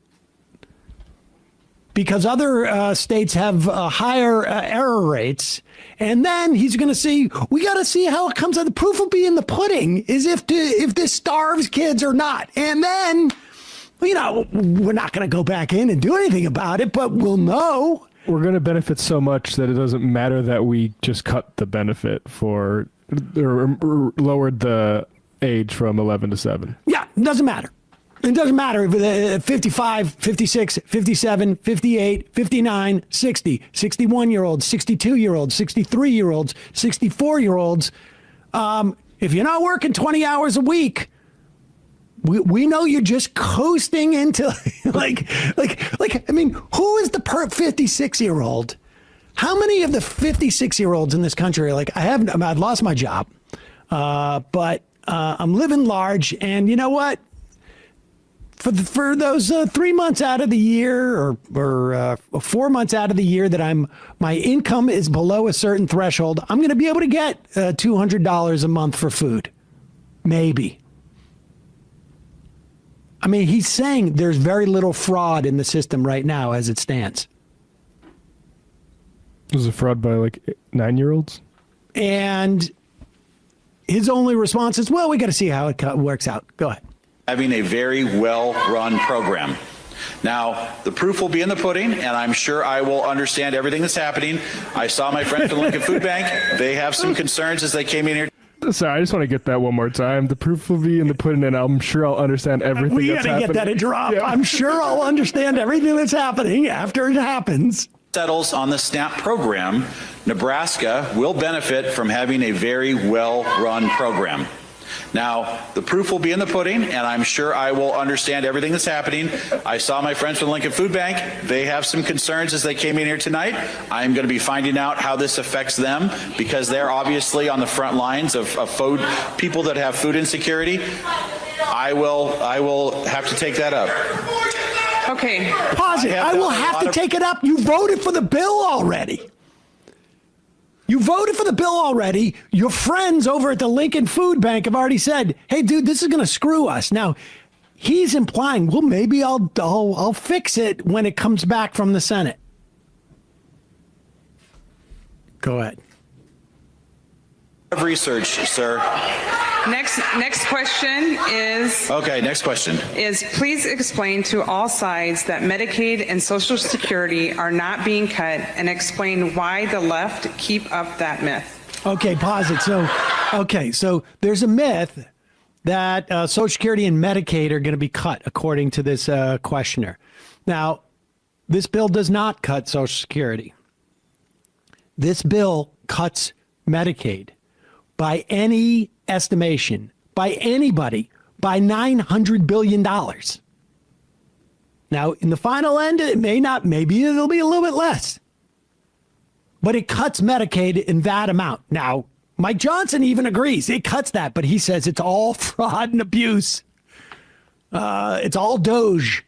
because other states have higher error rates. And then he's going to see, we got to see how it comes out. The proof will be in the pudding is if this starves kids or not. And then, you know, we're not going to go back in and do anything about it, but we'll know. We're going to benefit so much that it doesn't matter that we just cut the benefit for, or lowered the age from 11 to 7. Yeah, it doesn't matter. It doesn't matter if 55, 56, 57, 58, 59, 60, 61-year-olds, 62-year-olds, 63-year-olds, 64-year-olds. If you're not working 20 hours a week, we know you're just coasting into like, I mean, who is the 56-year-old? How many of the 56-year-olds in this country are like, I've lost my job, but I'm living large, and you know what? For those 3 months out of the year or 4 months out of the year that my income is below a certain threshold, I'm going to be able to get $200 a month for food. Maybe. I mean, he's saying there's very little fraud in the system right now as it stands. Was it fraud by like 9-year-olds? And his only response is, well, we got to see how it works out. Go ahead. Having a very well-run program. Now, the proof will be in the pudding, and I'm sure I will understand everything that's happening. I saw my friends from the Lincoln Food Bank. They have some concerns as they came in here. Sorry, I just want to get that one more time. The proof will be in the pudding, and I'm sure I'll understand everything that's happening. We got to get that a drop. Yeah. I'm sure I'll understand everything that's happening after it happens. Settles on the SNAP program, Nebraska will benefit from having a very well-run program. Now, the proof will be in the pudding, and I'm sure I will understand everything that's happening. I saw my friends from the Lincoln Food Bank. They have some concerns as they came in here tonight. I'm going to be finding out how this affects them because they're obviously on the front lines of food, people that have food insecurity. I will have to take that up. Okay. Pause it. I will have to take it up. You voted for the bill already. You voted for the bill already. Your friends over at the Lincoln Food Bank have already said, hey, dude, this is going to screw us. Now, he's implying, well, maybe I'll fix it when it comes back from the Senate. Go ahead. Research, sir. Next question is... Okay, next question. Is please explain to all sides that Medicaid and Social Security are not being cut and explain why the left keep up that myth. Okay, pause it. So there's a myth that Social Security and Medicaid are going to be cut, according to this questioner. Now, this bill does not cut Social Security. This bill cuts Medicaid. By any estimation, by anybody, by $900 billion. Now, in the final end, it may not, maybe it'll be a little bit less. But it cuts Medicaid in that amount. Now, Mike Johnson even agrees it cuts that, but he says it's all fraud and abuse. It's all Doge.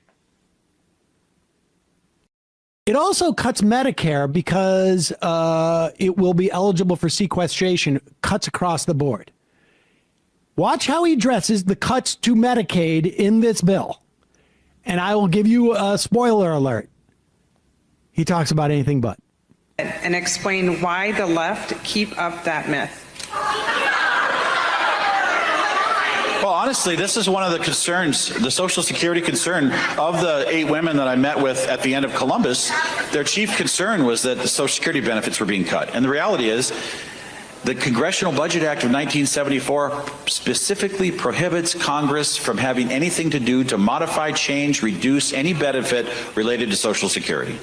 It also cuts Medicare because it will be eligible for sequestration, cuts across the board. Watch how he addresses the cuts to Medicaid in this bill. And I will give you a spoiler alert. He talks about anything but. And explain why the left keep up that myth. Well, honestly, this is one of the concerns, the Social Security concern of the 8 women that I met with at the end of Columbus. Their chief concern was that the Social Security benefits were being cut. And the reality is, the Congressional Budget Act of 1974 specifically prohibits Congress from having anything to do to modify, change, reduce any benefit related to Social Security.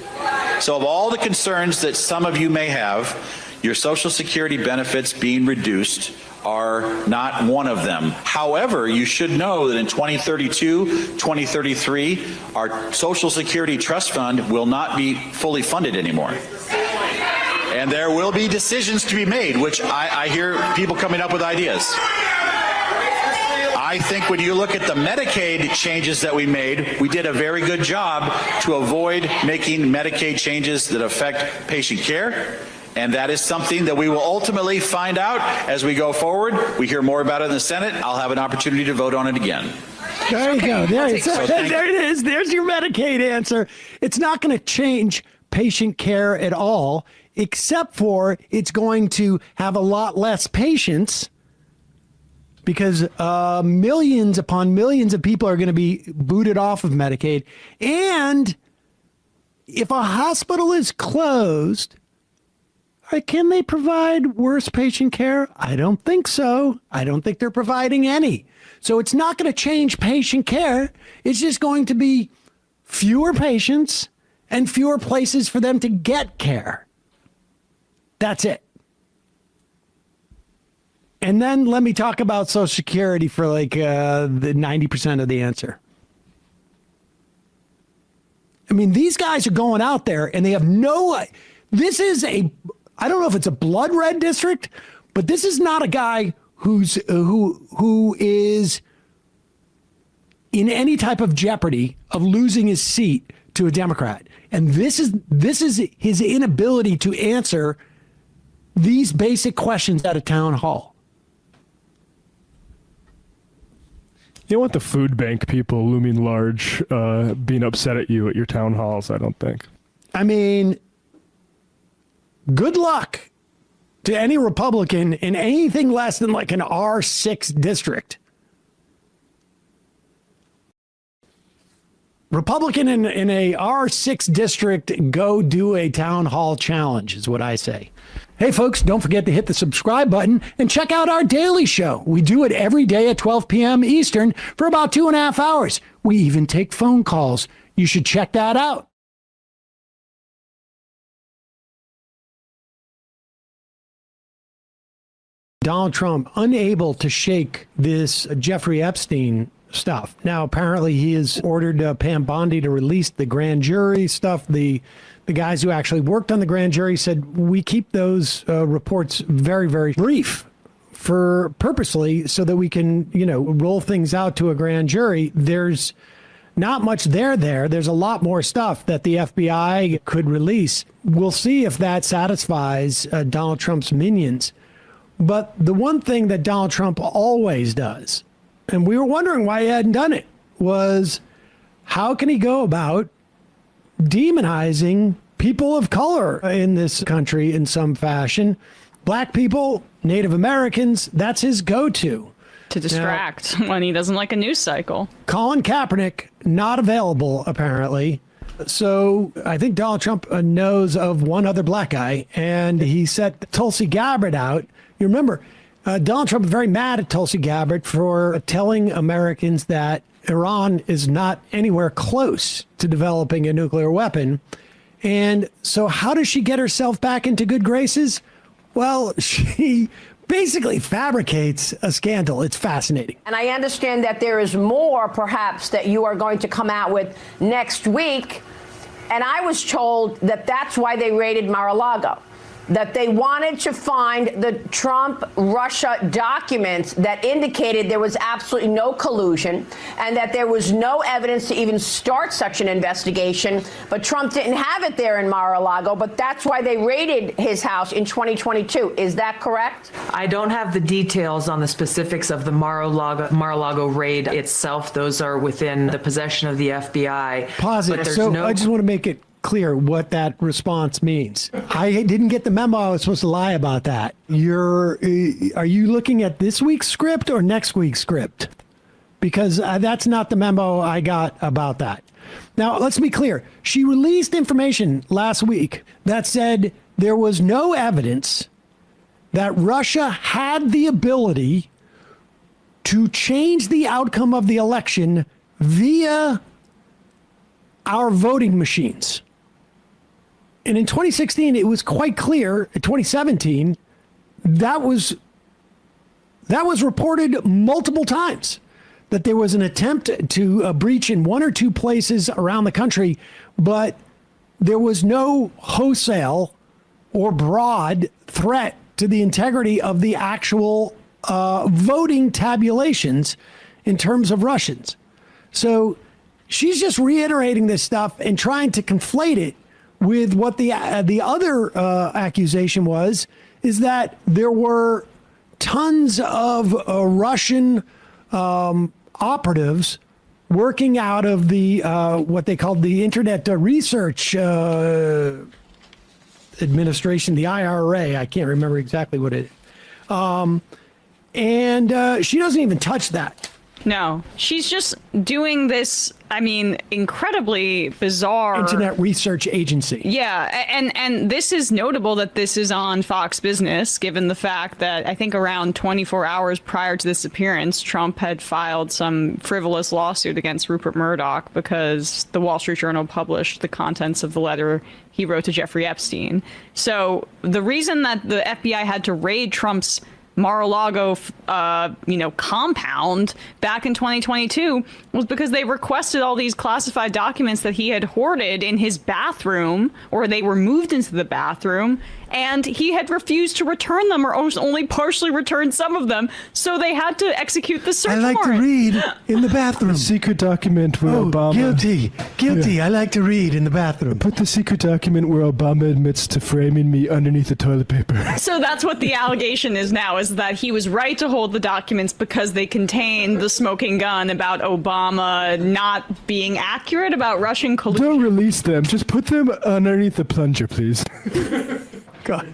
So of all the concerns that some of you may have, your Social Security benefits being reduced are not one of them. However, you should know that in 2032, 2033, our Social Security Trust Fund will not be fully funded anymore. And and there will be decisions to be made, which I hear people coming up with ideas. I think when you look at the Medicaid changes that we made, we did a very good job to avoid making Medicaid changes that affect patient care. And that is something that we will ultimately find out as we go forward. We hear more about it in the Senate. I'll have an opportunity to vote on it again. There you go. There it is. There's your Medicaid answer. It's not going to change patient care at all, except for it's going to have a lot less patients because millions upon millions of people are going to be booted off of Medicaid. And if a hospital is closed, can they provide worse patient care? I don't think so. I don't think they're providing any. So it's not going to change patient care. It's just going to be fewer patients and fewer places for them to get care. That's it. And then let me talk about Social Security for like the 90% of the answer. I mean, these guys are going out there and they have this is I don't know if it's a blood red district, but this is not a guy who is in any type of jeopardy of losing his seat to a Democrat. And this is his inability to answer these basic questions at a town hall. You don't want the food bank people looming large being upset at you at your town halls, I don't think. I mean, good luck to any Republican in anything less than like an R6 district. Republican in a R6 district, go do a town hall challenge is what I say. Hey, folks, don't forget to hit the subscribe button and check out our daily show. We do it every day at 12 p.m. Eastern for about 2.5 hours. We even take phone calls. You should check that out. Donald Trump unable to shake this Jeffrey Epstein stuff. Now, apparently he has ordered Pam Bondi to release the grand jury stuff. The guys who actually worked on the grand jury said, we keep those reports very, very brief for purposely so that we can, roll things out to a grand jury. There's not much there. There's a lot more stuff that the FBI could release. We'll see if that satisfies Donald Trump's minions. But the one thing that Donald Trump always does, and we were wondering why he hadn't done it, was how can he go about demonizing people of color in this country in some fashion? Black people, Native Americans, that's his go-to. To distract when he doesn't like a news cycle. Colin Kaepernick, not available, apparently. So I think Donald Trump knows of one other black guy, and he set Tulsi Gabbard out. You remember, Donald Trump is very mad at Tulsi Gabbard for telling Americans that Iran is not anywhere close to developing a nuclear weapon. And so how does she get herself back into good graces? Well, she basically fabricates a scandal. It's fascinating. And I understand that there is more, perhaps, that you are going to come out with next week. And I was told that that's why they raided Mar-a-Lago, that they wanted to find the Trump-Russia documents that indicated there was absolutely no collusion and that there was no evidence to even start such an investigation. But Trump didn't have it there in Mar-a-Lago, but that's why they raided his house in 2022. Is that correct? I don't have the details on the specifics of the Mar-a-Lago raid itself. Those are within the possession of the FBI. Pause it. So I just want to make it clear what that response means. I didn't get the memo. I was supposed to lie about that. Are you looking at this week's script or next week's script? Because that's not the memo I got about that. Now, let's be clear. She released information last week that said there was no evidence that Russia had the ability to change the outcome of the election via our voting machines. And in 2016, it was quite clear. In 2017, that was reported multiple times that there was an attempt to breach in one or two places around the country, but there was no wholesale or broad threat to the integrity of the actual voting tabulations in terms of Russians. So she's just reiterating this stuff and trying to conflate it with what the other accusation is that there were tons of Russian operatives working out of the what they called the Internet Research Administration, the IRA. I can't remember exactly what it is. And she doesn't even touch that. No, she's just doing this, I mean, incredibly bizarre. Internet Research Agency. Yeah, and this is notable that this is on Fox Business, given the fact that I think around 24 hours prior to this appearance, Trump had filed some frivolous lawsuit against Rupert Murdoch because the Wall Street Journal published the contents of the letter he wrote to Jeffrey Epstein. So the reason that the FBI had to raid Trump's Mar-a-Lago, compound back in 2022 was because they requested all these classified documents that he had hoarded in his bathroom, or they were moved into the bathroom, and he had refused to return them or only partially returned some of them. So they had to execute the search warrant. To read in the bathroom. Secret document where Obama... Guilty. Yeah. I like to read in the bathroom. Put the secret document where Obama admits to framing me underneath the toilet paper. So that's what the allegation is now, is that he was right to hold the documents because they contain the smoking gun about Obama not being accurate about Russian collusion. Don't release them. Just put them underneath the plunger, please. God.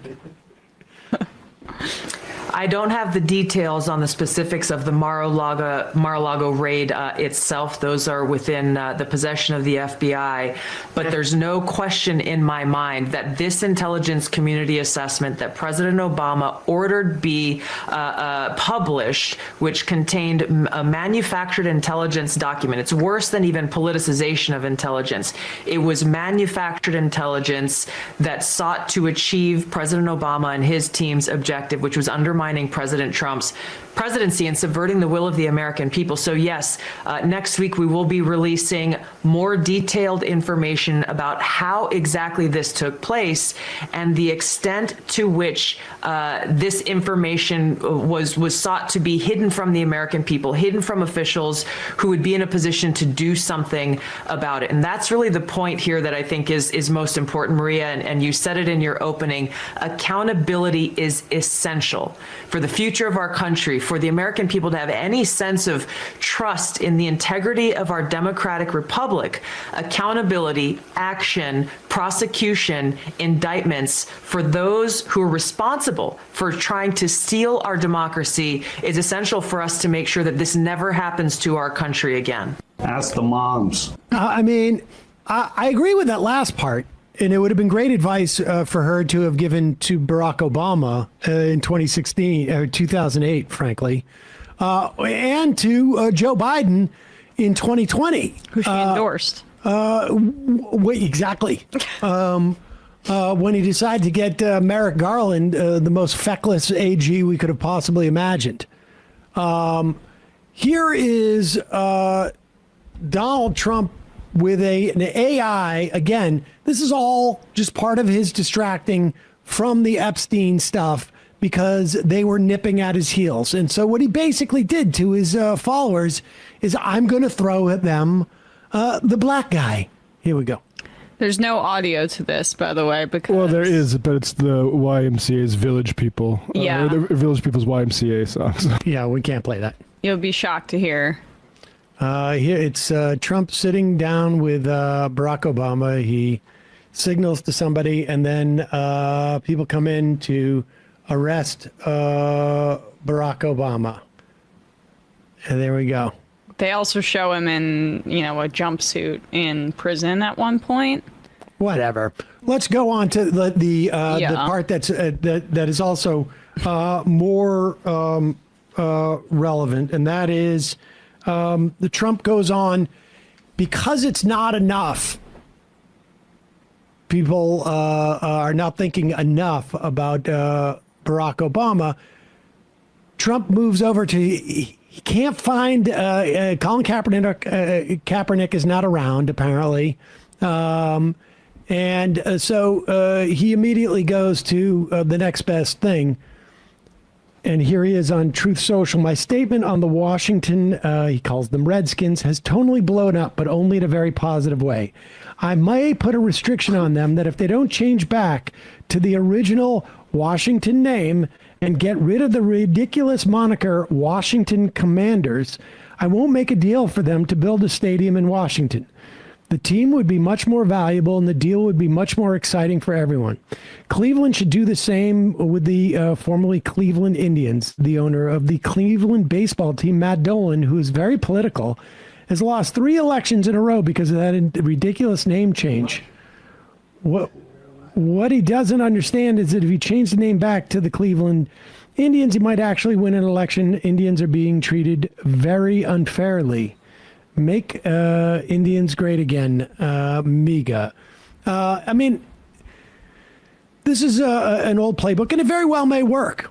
I don't have the details on the specifics of the Mar-a-Lago raid itself. Those are within the possession of the FBI. But there's no question in my mind that this intelligence community assessment that President Obama ordered be published, which contained a manufactured intelligence document. It's worse than even politicization of intelligence. It was manufactured intelligence that sought to achieve President Obama and his team's objective, which was undermining President Trump's presidency and subverting the will of the American people. So yes, next week we will be releasing more detailed information about how exactly this took place and the extent to which this information was sought to be hidden from the American people, hidden from officials who would be in a position to do something about it. And that's really the point here that I think is most important, Maria, and you said it in your opening. Accountability is essential for the future of our country, for the American people to have any sense of trust in the integrity of our democratic republic. Accountability, action, prosecution, indictments for those who are responsible for trying to steal our democracy is essential for us to make sure that this never happens to our country again. Ask the moms. I agree with that last part. And it would have been great advice for her to have given to Barack Obama in 2008, frankly, and to Joe Biden in 2020. Who she endorsed. Exactly. When he decided to get Merrick Garland, the most feckless AG we could have possibly imagined. Here is Donald Trump with an AI. Again, this is all just part of his distracting from the Epstein stuff because they were nipping at his heels. And so what he basically did to his followers is, I'm going to throw at them the black guy. Here we go. There's no audio to this, by the way, because... Well, there is, but it's the YMCA's Village People. Yeah. The Village People's YMCA songs. Yeah, we can't play that. You'll be shocked to hear. Here it's Trump sitting down with Barack Obama. He signals to somebody, and then people come in to arrest Barack Obama. And there we go. They also show him in, a jumpsuit in prison at one point. Whatever. Let's go on to the part that's that is also more relevant, and that is the Trump goes on because it's not enough. People are not thinking enough about Barack Obama. Trump moves over to, he can't find, Colin Kaepernick is not around, apparently. And so he immediately goes to the next best thing. And here he is on Truth Social. My statement on the Washington, he calls them Redskins, has totally blown up, but only in a very positive way. I may put a restriction on them that if they don't change back to the original Washington name and get rid of the ridiculous moniker Washington Commanders, I won't make a deal for them to build a stadium in Washington. The team would be much more valuable and the deal would be much more exciting for everyone. Cleveland should do the same with the formerly Cleveland Indians. The owner of the Cleveland baseball team, Matt Dolan, who is very political, has lost 3 elections in a row because of that ridiculous name change. What he doesn't understand is that if he changed the name back to the Cleveland Indians, he might actually win an election. Indians are being treated very unfairly. Make Indians great again, MIGA. I mean, this is an old playbook, and it very well may work.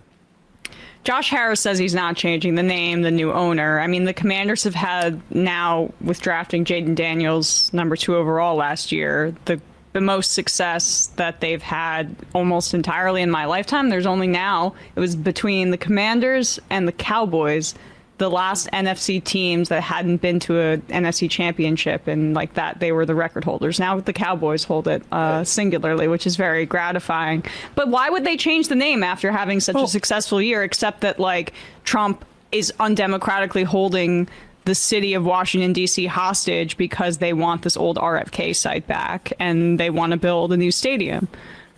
Josh Harris says he's not changing the name, the new owner. I mean, the Commanders have had now, with drafting Jaden Daniels, number 2 overall last year, the most success that they've had almost entirely in my lifetime. There's only now, it was between the Commanders and the Cowboys, the last NFC teams that hadn't been to a NFC championship, and like that, they were the record holders. Now the Cowboys hold it singularly, which is very gratifying. But why would they change the name after having such a successful year, except that like Trump is undemocratically holding the city of Washington, D.C. hostage because they want this old RFK site back and they want to build a new stadium.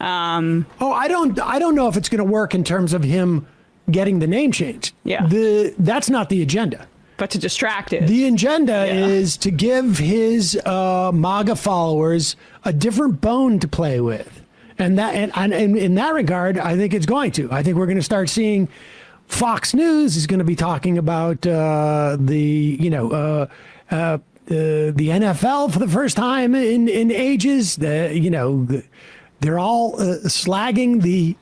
I don't know if it's going to work in terms of him getting the name changed. Yeah. That's not the agenda. But to distract it. The agenda is to give his MAGA followers a different bone to play with. And in that regard, I think it's going to. I think we're going to start seeing Fox News is going to be talking about the NFL for the first time in ages. They're all slagging the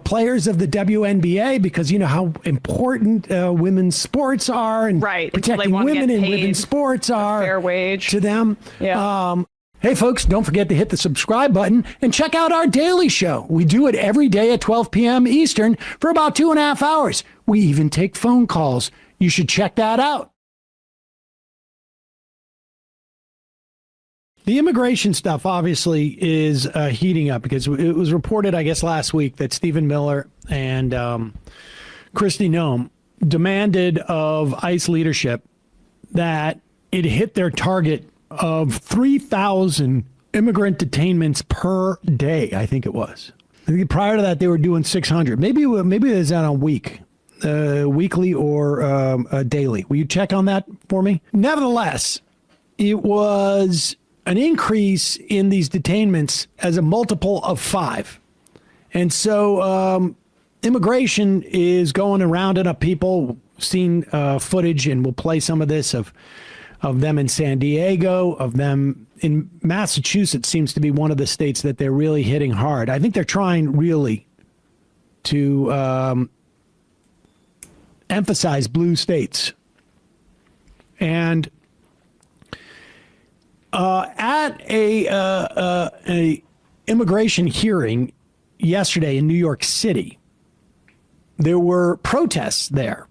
players of the WNBA because you know how important women's sports are and protecting women in women's sports are fair wage to them. Yeah. Hey, folks, don't forget to hit the subscribe button and check out our daily show. We do it every day at 12 p.m. Eastern for about 2.5 hours. We even take phone calls. You should check that out. The immigration stuff obviously is heating up because it was reported, I guess, last week that Stephen Miller and Kristi Noem demanded of ICE leadership that it hit their target of 3,000 immigrant detainments per day, I think it was. I think prior to that, they were doing 600. Maybe it was on a weekly or daily. Will you check on that for me? Nevertheless, it was an increase in these detainments as a multiple of 5. And so immigration is going and rounding up people. Seen footage, and we'll play some of this of them in San Diego, of them in Massachusetts seems to be one of the states that they're really hitting hard. I think they're trying really to emphasize blue states. And at a immigration hearing yesterday in New York City, there were protests there.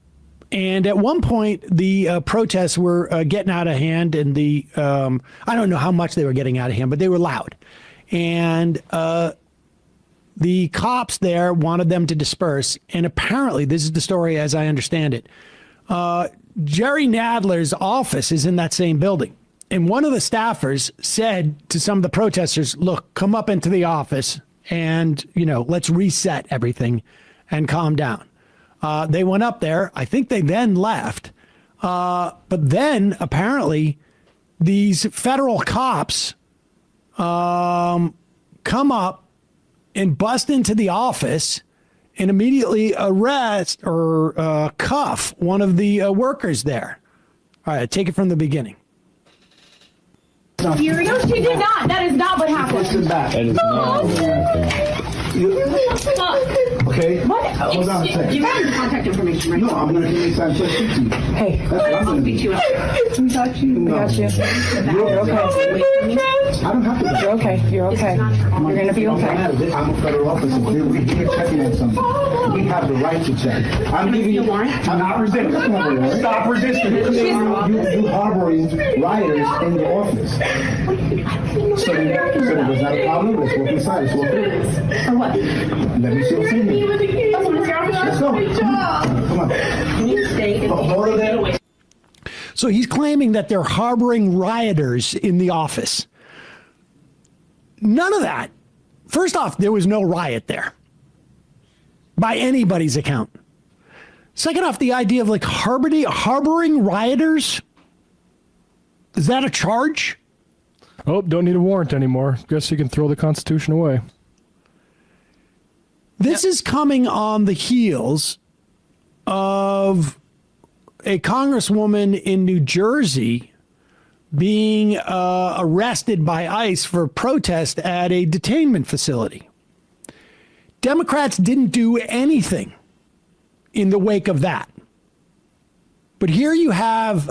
And at one point, the protests were getting out of hand, and I don't know how much they were getting out of hand, but they were loud. And the cops there wanted them to disperse. And apparently, this is the story as I understand it, Jerry Nadler's office is in that same building. And one of the staffers said to some of the protesters, look, come up into the office and, let's reset everything and calm down. They went up there. I think they then left. But then apparently these federal cops come up and bust into the office and immediately arrest or cuff one of the workers there. All right, take it from the beginning. No, she did not. That is not what happened. Listen back. That is not what happened. Okay? What? Hold on a second. You have your contact information, right? No, I'm going to give you time to speak to you. Hey, That's what I'm going to speak to do. you. We got you. We got you. You're okay. I don't have to. You're okay. You're okay. You're going to be okay. I'm a federal officer. We're here checking on something. We have the right to check. I'm giving you. I'm not resisting. Stop resisting. You harboring rioters in the office. So there's not a problem. Let's walk inside. Let's walk in. For what? Let me see what's in here. Let's go. Come on. Can you stay? Hold it there. So he's claiming that they're harboring rioters in the office. None of that. First off, there was no riot there by anybody's account. Second off, the idea of like harboring rioters, is that a charge? Oh, don't need a warrant anymore. Guess you can throw the Constitution away. This is coming on the heels of a congresswoman in New Jersey being arrested by ICE for a protest at a detainment facility. Democrats didn't do anything in the wake of that. But here you have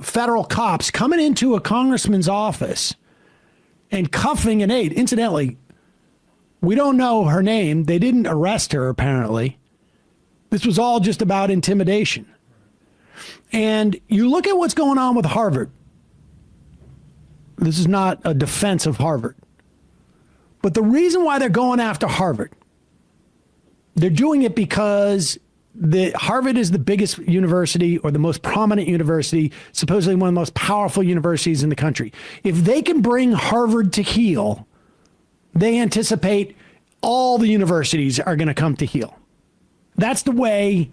federal cops coming into a congressman's office and cuffing an aide. Incidentally, we don't know her name. They didn't arrest her, apparently. This was all just about intimidation. And you look at what's going on with Harvard. This is not a defense of Harvard. But the reason why they're going after Harvard, they're doing it because Harvard is the biggest university or the most prominent university, supposedly one of the most powerful universities in the country. If they can bring Harvard to heel, they anticipate all the universities are going to come to heel. That's the way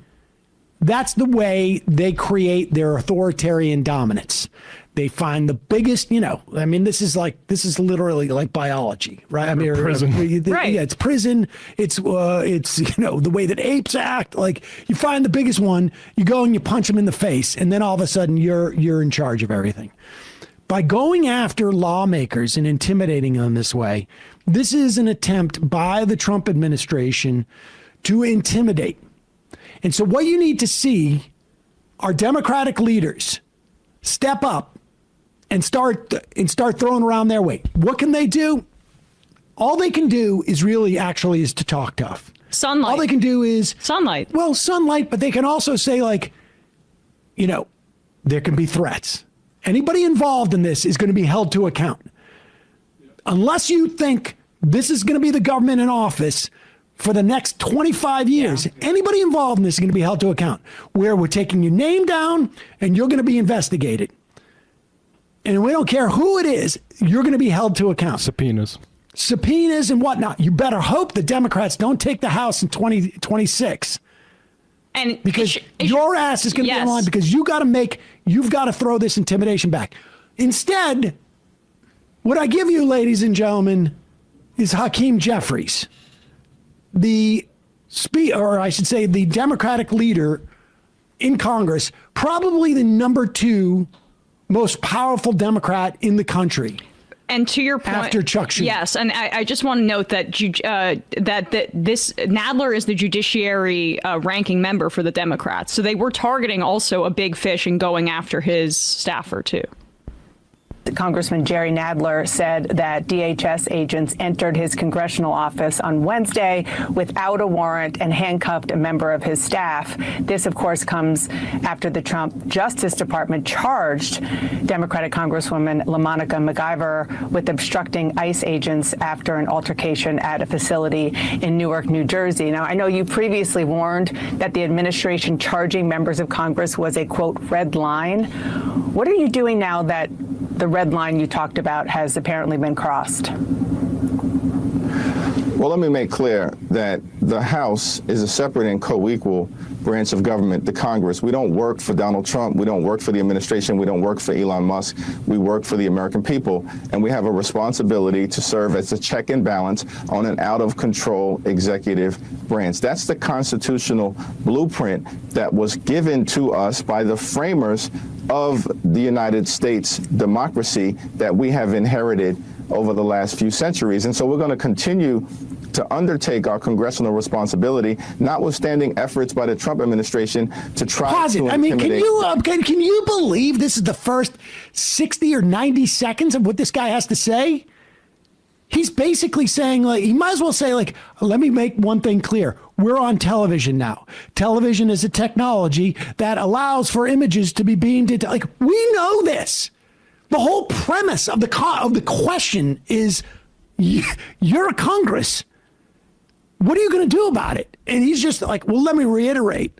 they create their authoritarian dominance. They find the biggest, this is literally like biology, right? I mean, prison. Right. Yeah, it's prison. It's the way that apes act. Like you find the biggest one, you go and you punch them in the face, and then all of a sudden you're in charge of everything. By going after lawmakers and intimidating them this way, this is an attempt by the Trump administration to intimidate. And so what you need to see are Democratic leaders step up and start throwing around their weight. What can they do? All they can do is to talk tough. Sunlight. All they can do is sunlight. Well, sunlight, but they can also say there can be threats. Anybody involved in this is going to be held to account. Unless you think this is going to be the government in office for the next 25 years, anybody involved in this is going to be held to account, where we're taking your name down and you're going to be investigated. And we don't care who it is, you're going to be held to account. Subpoenas and whatnot. You better hope the Democrats don't take the House in 2026. And because your ass is going to be on line, because you've got to throw this intimidation back. Instead, what I give you, ladies and gentlemen, is Hakeem Jeffries, the Democratic leader in Congress, probably the number 2 most powerful Democrat in the country. And to your point, after Chuck Schumer. Yes, and I just want to note that this Nadler is the judiciary ranking member for the Democrats, so they were targeting also a big fish and going after his staffer too. Congressman Jerry Nadler said that DHS agents entered his congressional office on Wednesday without a warrant and handcuffed a member of his staff. This, of course, comes after the Trump Justice Department charged Democratic Congresswoman LaMonica McIver with obstructing ICE agents after an altercation at a facility in Newark, New Jersey. Now, I know you previously warned that the administration charging members of Congress was a, quote, red line. What are you doing now that the red line you talked about has apparently been crossed? Well, let me make clear that the House is a separate and co-equal branch of government, the Congress. We don't work for Donald Trump. We don't work for the administration. We don't work for Elon Musk. We work for the American people. And we have a responsibility to serve as a check and balance on an out-of-control executive branch. That's the constitutional blueprint that was given to us by the framers of the United States democracy that we have inherited over the last few centuries. And so we're going to continue to undertake our congressional responsibility, notwithstanding efforts by the Trump administration to try Pause to it. I mean, intimidate. can you believe this is the first 60 or 90 seconds of what this guy has to say? He's basically saying, like, he might as well say, like, let me make one thing clear. We're on television now. Television is a technology that allows for images to be beamed into, like, we know this. The whole premise of the question is, you're a Congress. What are you going to do about it? And he's just like, well, let me reiterate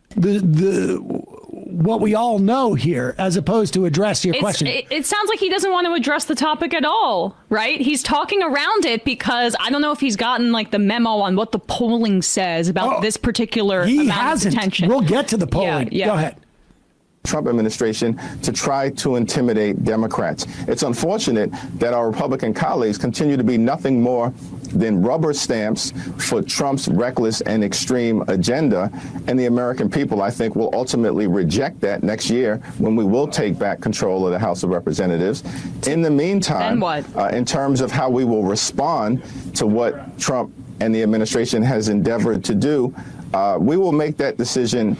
what we all know here, as opposed to address your question. It sounds like he doesn't want to address the topic at all, right? He's talking around it because I don't know if he's gotten like the memo on what the polling says about this particular amount of attention. We'll get to the polling. Yeah. Go ahead. Trump administration to try to intimidate Democrats. It's unfortunate that our Republican colleagues continue to be nothing more than rubber stamps for Trump's reckless and extreme agenda. And the American people, I think, will ultimately reject that next year when we will take back control of the House of Representatives. In the meantime, in terms of how we will respond to what Trump and the administration has endeavored to do, we will make that decision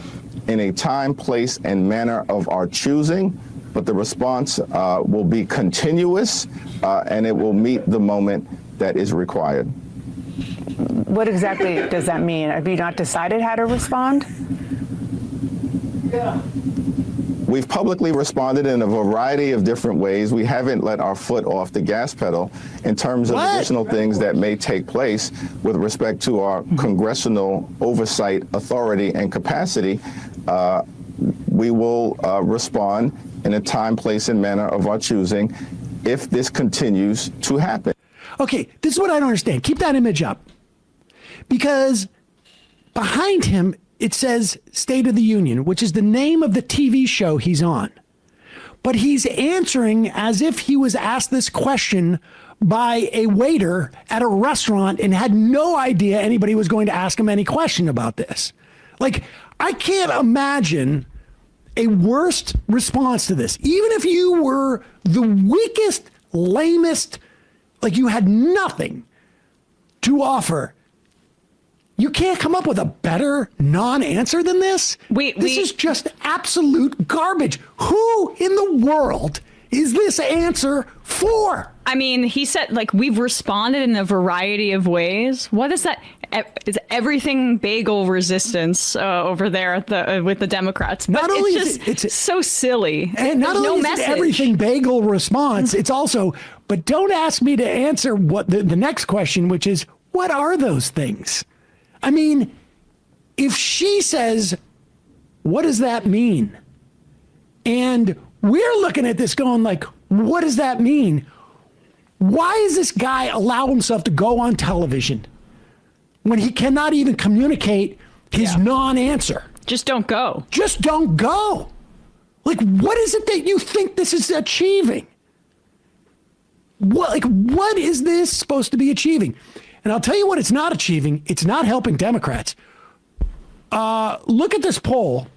in a time, place, and manner of our choosing, but the response will be continuous and it will meet the moment that is required. What exactly does that mean? Have you not decided how to respond? We've publicly responded in a variety of different ways. We haven't let our foot off the gas pedal in terms of additional things that may take place with respect to our congressional oversight authority and capacity. We will respond in a time, place, and manner of our choosing if this continues to happen. Okay, this is what I don't understand. Keep that image up. Because behind him, it says State of the Union, which is the name of the TV show he's on. But he's answering as if he was asked this question by a waiter at a restaurant and had no idea anybody was going to ask him any question about this. Like, I can't imagine a worse response to this. Even if you were the weakest, lamest, like you had nothing to offer, you can't come up with a better non-answer than this? This is just absolute garbage. Who in the world is this answer for? I mean, he said, like, we've responded in a variety of ways. What is that? Is everything bagel resistance over there at with the Democrats? But not only it's just it's so silly. And not only is it everything bagel response, it's also, but don't ask me to answer what the next question, which is, what are those things? I mean, if she says, what does that mean? And we're looking at this going like, what does that mean? Why does this guy allow himself to go on television when he cannot even communicate his non-answer? Just don't go. Just don't go. Like, what is it that you think this is achieving? What is this supposed to be achieving? And I'll tell you what it's not achieving. It's not helping Democrats. Look at this poll.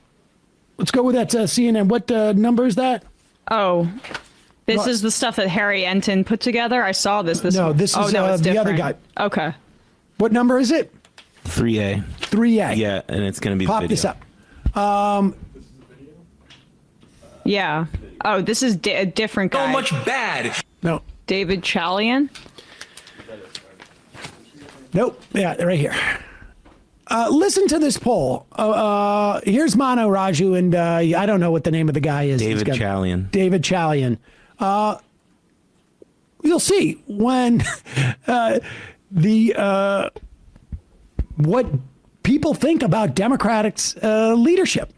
Let's go with that CNN. What number is that? Oh, this is the stuff that Harry Enton put together. I saw this. No, this is the other guy. Okay. What number is it? 3A. 3A. Yeah, and it's going to be Pop the video. this up. Yeah. Oh, this is a different guy. So much bad. No. David Chalian. Nope. Yeah, right here. Listen to this poll. Here's Mano Raju, and I don't know what the name of the guy is. David Chalian. David Chalian. You'll see when what people think about Democrats' leadership.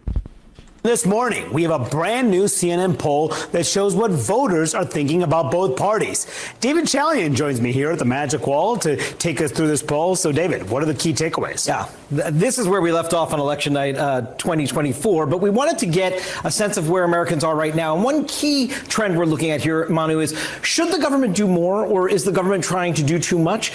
This morning, we have a brand new CNN poll that shows what voters are thinking about both parties. David Chalian joins me here at the Magic Wall to take us through this poll. So, David, what are the key takeaways? Yeah, this is where we left off on election night 2024, but we wanted to get a sense of where Americans are right now. And one key trend we're looking at here, Manu, is should the government do more, or is the government trying to do too much?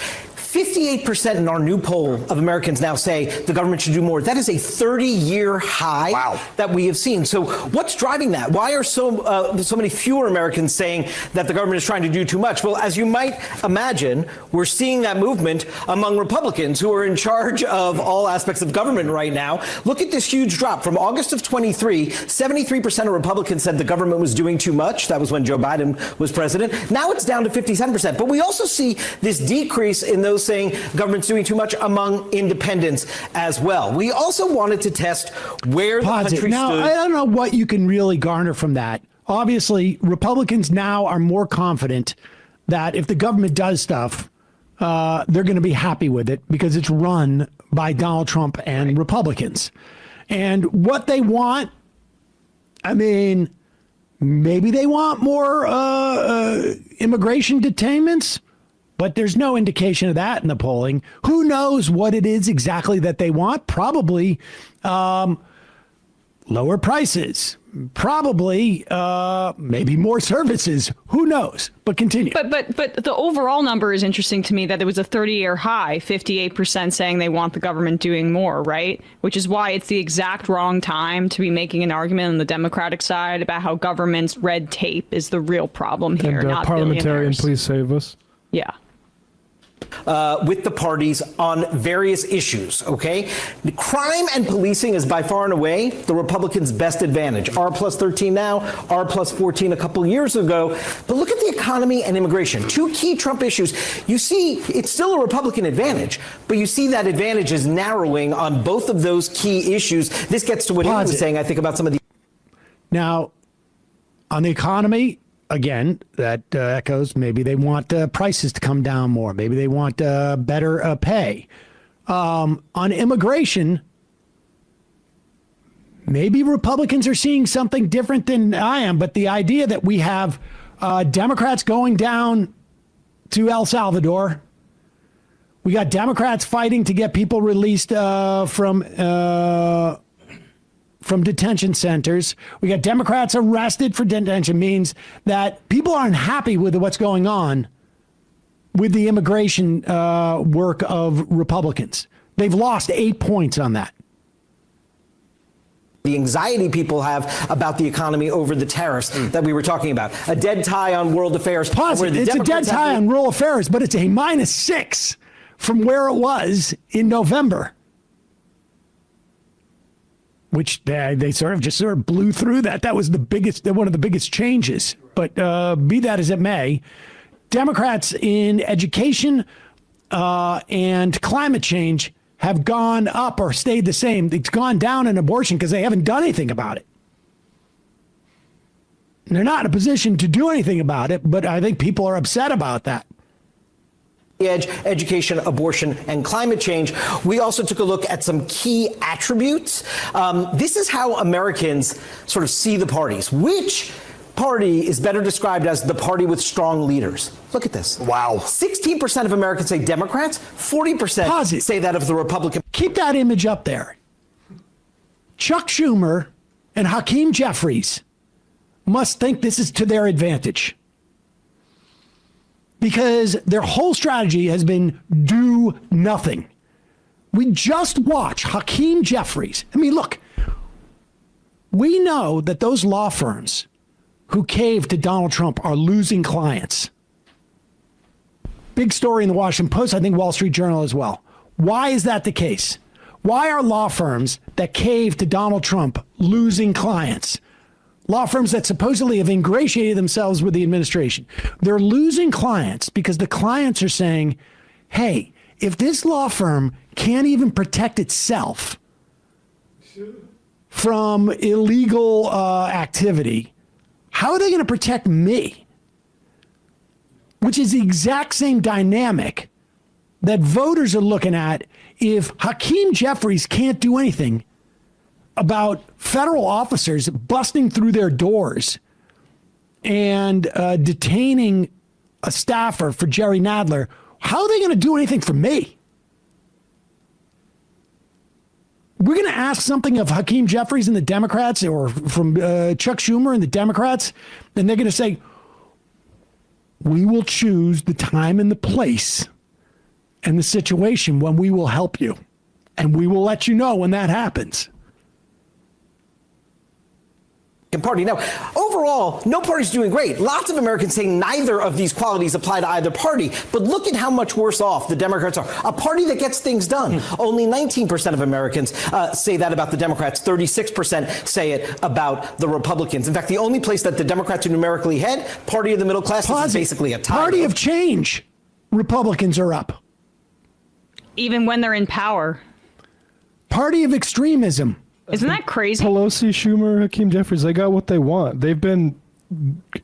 58% in our new poll of Americans now say the government should do more. That is a 30-year high that we have seen. So what's driving that? Why are so many fewer Americans saying that the government is trying to do too much? Well, as you might imagine, we're seeing that movement among Republicans who are in charge of all aspects of government right now. Look at this huge drop. From August of 23, 73% of Republicans said the government was doing too much. That was when Joe Biden was president. Now it's down to 57%. But we also see this decrease in those saying government's doing too much among independents as well. We also wanted to test where the country now, stood. I don't know what you can really garner from that. Obviously, Republicans now are more confident that if the government does stuff, they're going to be happy with it because it's run by Donald Trump and Republicans. And what they want, I mean, maybe they want more immigration detainments, but there's no indication of that in the polling. Who knows what it is exactly that they want? Probably lower prices, probably maybe more services. Who knows? But continue. But the overall number is interesting to me, that it was a 30-year high, 58% saying they want the government doing more, right? Which is why it's the exact wrong time to be making an argument on the Democratic side about how government's red tape is the real problem here, And not parliamentarian, billionaires. please save us. Yeah. With the parties on various issues, okay? Crime and policing is by far and away the Republicans' best advantage. R plus 13 now, R plus 14 a couple years ago. But look at the economy and immigration, two key Trump issues. You see, it's still a Republican advantage, but you see that advantage is narrowing on both of those key issues. This gets to what he was saying, I think, about some of the... Now, on the economy, again, that echoes maybe they want prices to come down more. Maybe they want better pay. On immigration, maybe Republicans are seeing something different than I am. But the idea that we have Democrats going down to El Salvador, we got Democrats fighting to get people released from detention centers. We got Democrats arrested for detention, means that people aren't happy with what's going on with the immigration work of Republicans. They've lost 8 points on that. The anxiety people have about the economy over the tariffs that we were talking about. A dead tie on world affairs. Positive. It's a dead tie on world affairs, but it's a -6 from where it was in November, which they sort of blew through that. That was one of the biggest changes. But be that as it may, Democrats in education and climate change have gone up or stayed the same. It's gone down in abortion because they haven't done anything about it. And they're not in a position to do anything about it, but I think people are upset about that. Education, abortion, and climate change. We also took a look at some key attributes. This is how Americans sort of see the parties. Which party is better described as the party with strong leaders? Look at this. Wow. 16% of Americans say Democrats, 40% say that of the Republican. Keep that image up there. Chuck Schumer and Hakeem Jeffries must think this is to their advantage, because their whole strategy has been do nothing. We just watch Hakeem Jeffries. I mean, look, we know that those law firms who caved to Donald Trump are losing clients. Big story in the Washington Post, I think Wall Street Journal as well. Why is that the case? Why are law firms that cave to Donald Trump losing clients? Law firms that supposedly have ingratiated themselves with the administration. They're losing clients because the clients are saying, hey, if this law firm can't even protect itself from illegal activity, how are they going to protect me? Which is the exact same dynamic that voters are looking at if Hakeem Jeffries can't do anything about federal officers busting through their doors and detaining a staffer for Jerry Nadler. How are they going to do anything for me? We're going to ask something of Hakeem Jeffries and the Democrats, or from Chuck Schumer and the Democrats, and they're going to say, we will choose the time and the place and the situation when we will help you. And we will let you know when that happens. Party. Now, overall, no party's doing great. Lots of Americans say neither of these qualities apply to either party. But look at how much worse off the Democrats are. A party that gets things done. Only 19% of Americans say that about the Democrats. 36% say it about the Republicans. In fact, the only place that the Democrats are numerically ahead, party of the middle class, is basically a tie. Party of change. Republicans are up. Even when they're in power. Party of extremism. Isn't that crazy? Pelosi, Schumer, Hakeem Jeffries, they got what they want. They've been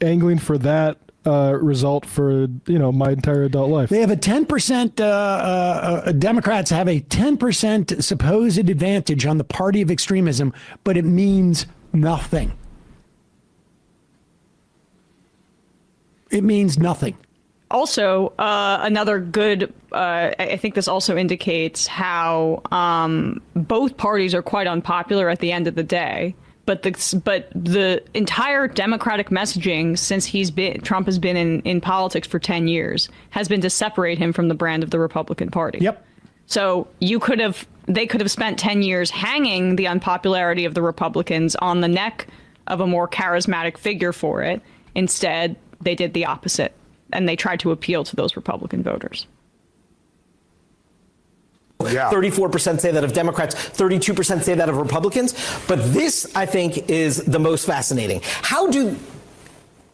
angling for that result for, my entire adult life. They have a 10%, Democrats have a 10% supposed advantage on the party of extremism, but it means nothing. It means nothing. Also, another good, I think this also indicates how both parties are quite unpopular at the end of the day. But the entire Democratic messaging since Trump has been in politics for 10 years has been to separate him from the brand of the Republican Party. Yep. So they could have spent 10 years hanging the unpopularity of the Republicans on the neck of a more charismatic figure for it. Instead, they did the opposite. And they tried to appeal to those Republican voters. Yeah. 34% say that of Democrats, 32% say that of Republicans. But this, I think, is the most fascinating. How do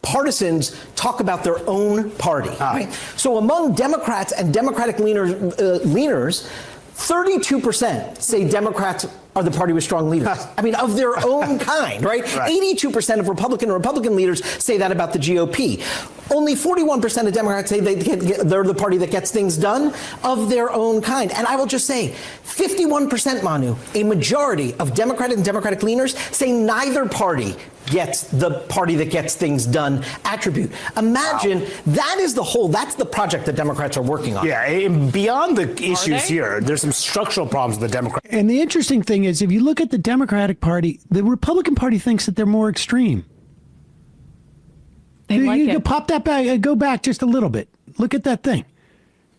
partisans talk about their own party? Right? So among Democrats and Democratic leaners, 32% say Democrats are the party with strong leaders. I mean, of their own kind, right? 82% of Republican leaders say that about the GOP. Only 41% of Democrats say they're the party that gets things done of their own kind. And I will just say, 51%, Manu, a majority of Democratic and Democratic leaners say neither party gets the party that gets things done attribute. Imagine that's the project that Democrats are working on. Yeah, and beyond the issues here, there's some structural problems with the Democrats. And the interesting thing is, if you look at the Democratic Party, the Republican Party thinks that they're more extreme. You pop that back, go back just a little bit. Look at that thing.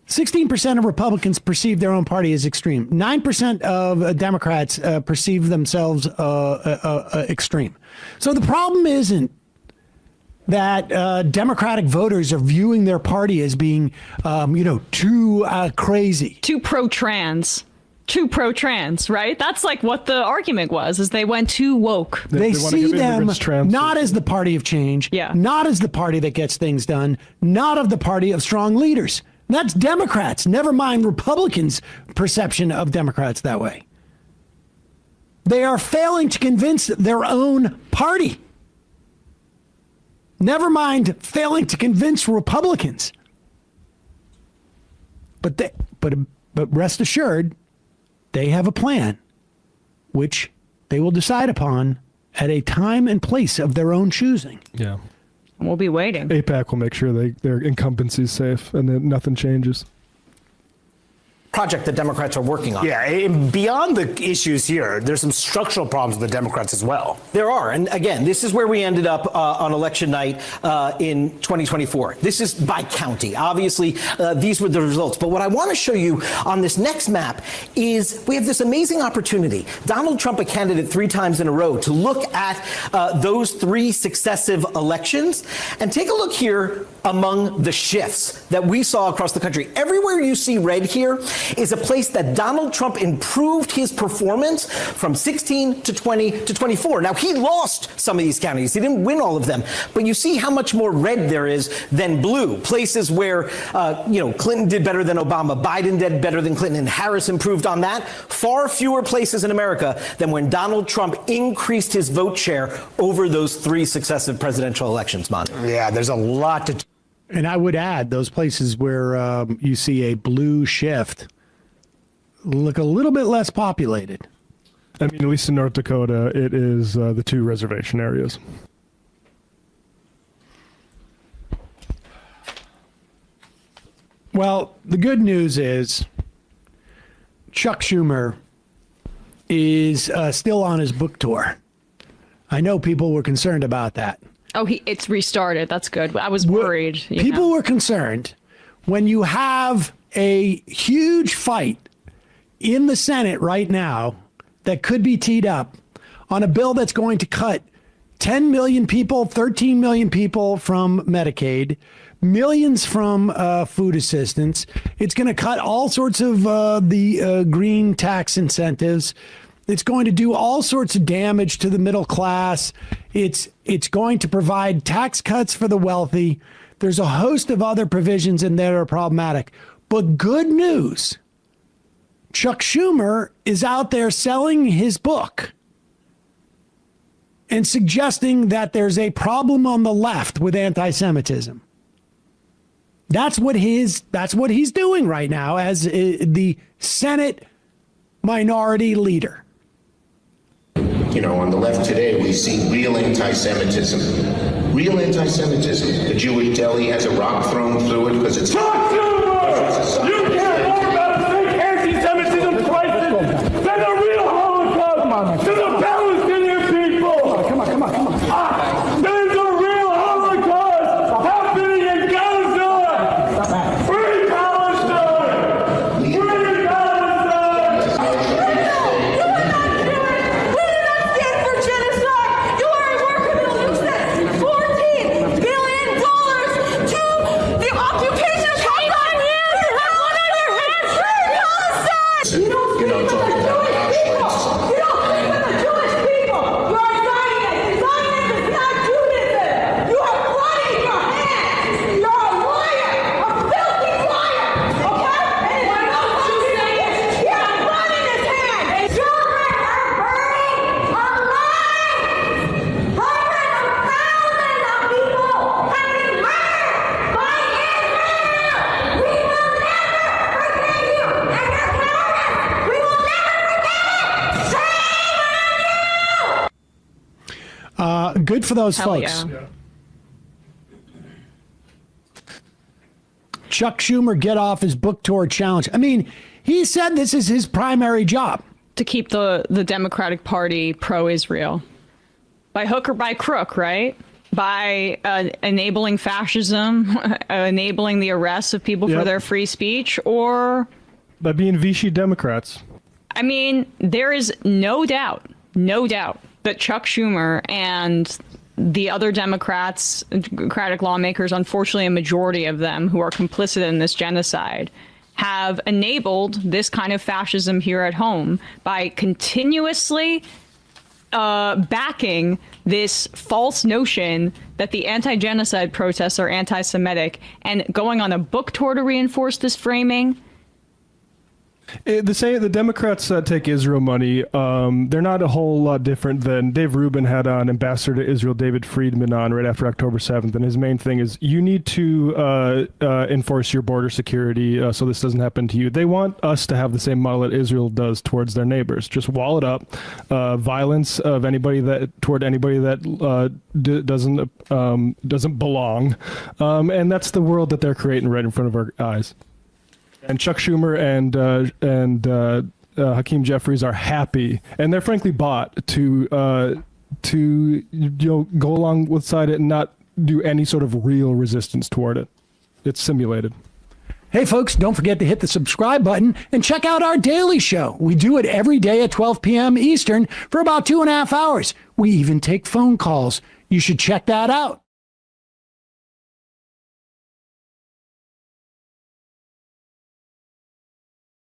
16% of Republicans perceive their own party as extreme. 9% of Democrats perceive themselves extreme. So the problem isn't that Democratic voters are viewing their party as being, too crazy. Too pro-trans, right? That's like what the argument was, is they went too woke. They see them not as the party of change, not as the party that gets things done, not of the party of strong leaders. That's Democrats, never mind Republicans' perception of Democrats that way. They are failing to convince their own party. Never mind failing to convince Republicans. But rest assured, they have a plan, which they will decide upon at a time and place of their own choosing. Yeah. We'll be waiting. AIPAC will make sure their incumbency is safe and that nothing changes. Project that Democrats are working on. Yeah, and beyond the issues here, there's some structural problems with the Democrats as well. There are. And again, this is where we ended up on election night in 2024. This is by county. Obviously, these were the results. But what I want to show you on this next map is we have this amazing opportunity. Donald Trump, a candidate 3 times in a row, to look at those 3 successive elections and take a look here among the shifts that we saw across the country. Everywhere you see red here is a place that Donald Trump improved his performance from 16 to 20 to 24. Now, he lost some of these counties. He didn't win all of them. But you see how much more red there is than blue. Places where, Clinton did better than Obama, Biden did better than Clinton, and Harris improved on that. Far fewer places in America than when Donald Trump increased his vote share over those 3 successive presidential elections, Mon. Yeah, there's a lot to... And I would add those places where you see a blue shift look a little bit less populated. I mean, at least in North Dakota, it is the 2 reservation areas. Well, the good news is Chuck Schumer is still on his book tour. I know people were concerned about that. Oh, it's restarted. That's good. I was worried. People were concerned when you have a huge fight in the Senate right now that could be teed up on a bill that's going to cut 10 million people, 13 million people from Medicaid, millions from food assistance. It's going to cut all sorts of the green tax incentives. It's going to do all sorts of damage to the middle class. It's going to provide tax cuts for the wealthy. There's a host of other provisions in there that are problematic. But good news, Chuck Schumer is out there selling his book and suggesting that there's a problem on the left with anti-Semitism. That's what he's doing right now as the Senate minority leader. You know, on the left today, we see real anti-Semitism. Real anti-Semitism. The Jewish deli has a rock thrown through it because it's... Chuck Schumer! You care more about fake anti-Semitism crisis than the real Holocaust to the Palestinian people! Come on. There's a real Holocaust happening in Gaza! Free Palestine! Free Palestine! Good for those folks. Yeah. Chuck Schumer get off his book tour challenge. I mean, he said this is his primary job. To keep the Democratic Party pro-Israel. By hook or by crook, right? By enabling fascism, enabling the arrests of people for their free speech, or... by being Vichy Democrats. I mean, there is no doubt that Chuck Schumer and the other Democratic lawmakers, unfortunately a majority of them who are complicit in this genocide, have enabled this kind of fascism here at home by continuously backing this false notion that the anti-genocide protests are anti-Semitic and going on a book tour to reinforce this framing. The Democrats take Israel money. They're not a whole lot different than Dave Rubin had on Ambassador to Israel David Friedman on right after October 7th. And his main thing is you need to enforce your border security so this doesn't happen to you. They want us to have the same model that Israel does towards their neighbors. Just wall it up. Violence of anybody toward anybody that doesn't belong. And that's the world that they're creating right in front of our eyes. And Chuck Schumer and Hakeem Jeffries are happy, and they're frankly bought to go along with side it and not do any sort of real resistance toward it. It's simulated. Hey, folks, don't forget to hit the subscribe button and check out our daily show. We do it every day at 12 p.m. Eastern for about 2.5 hours. We even take phone calls. You should check that out.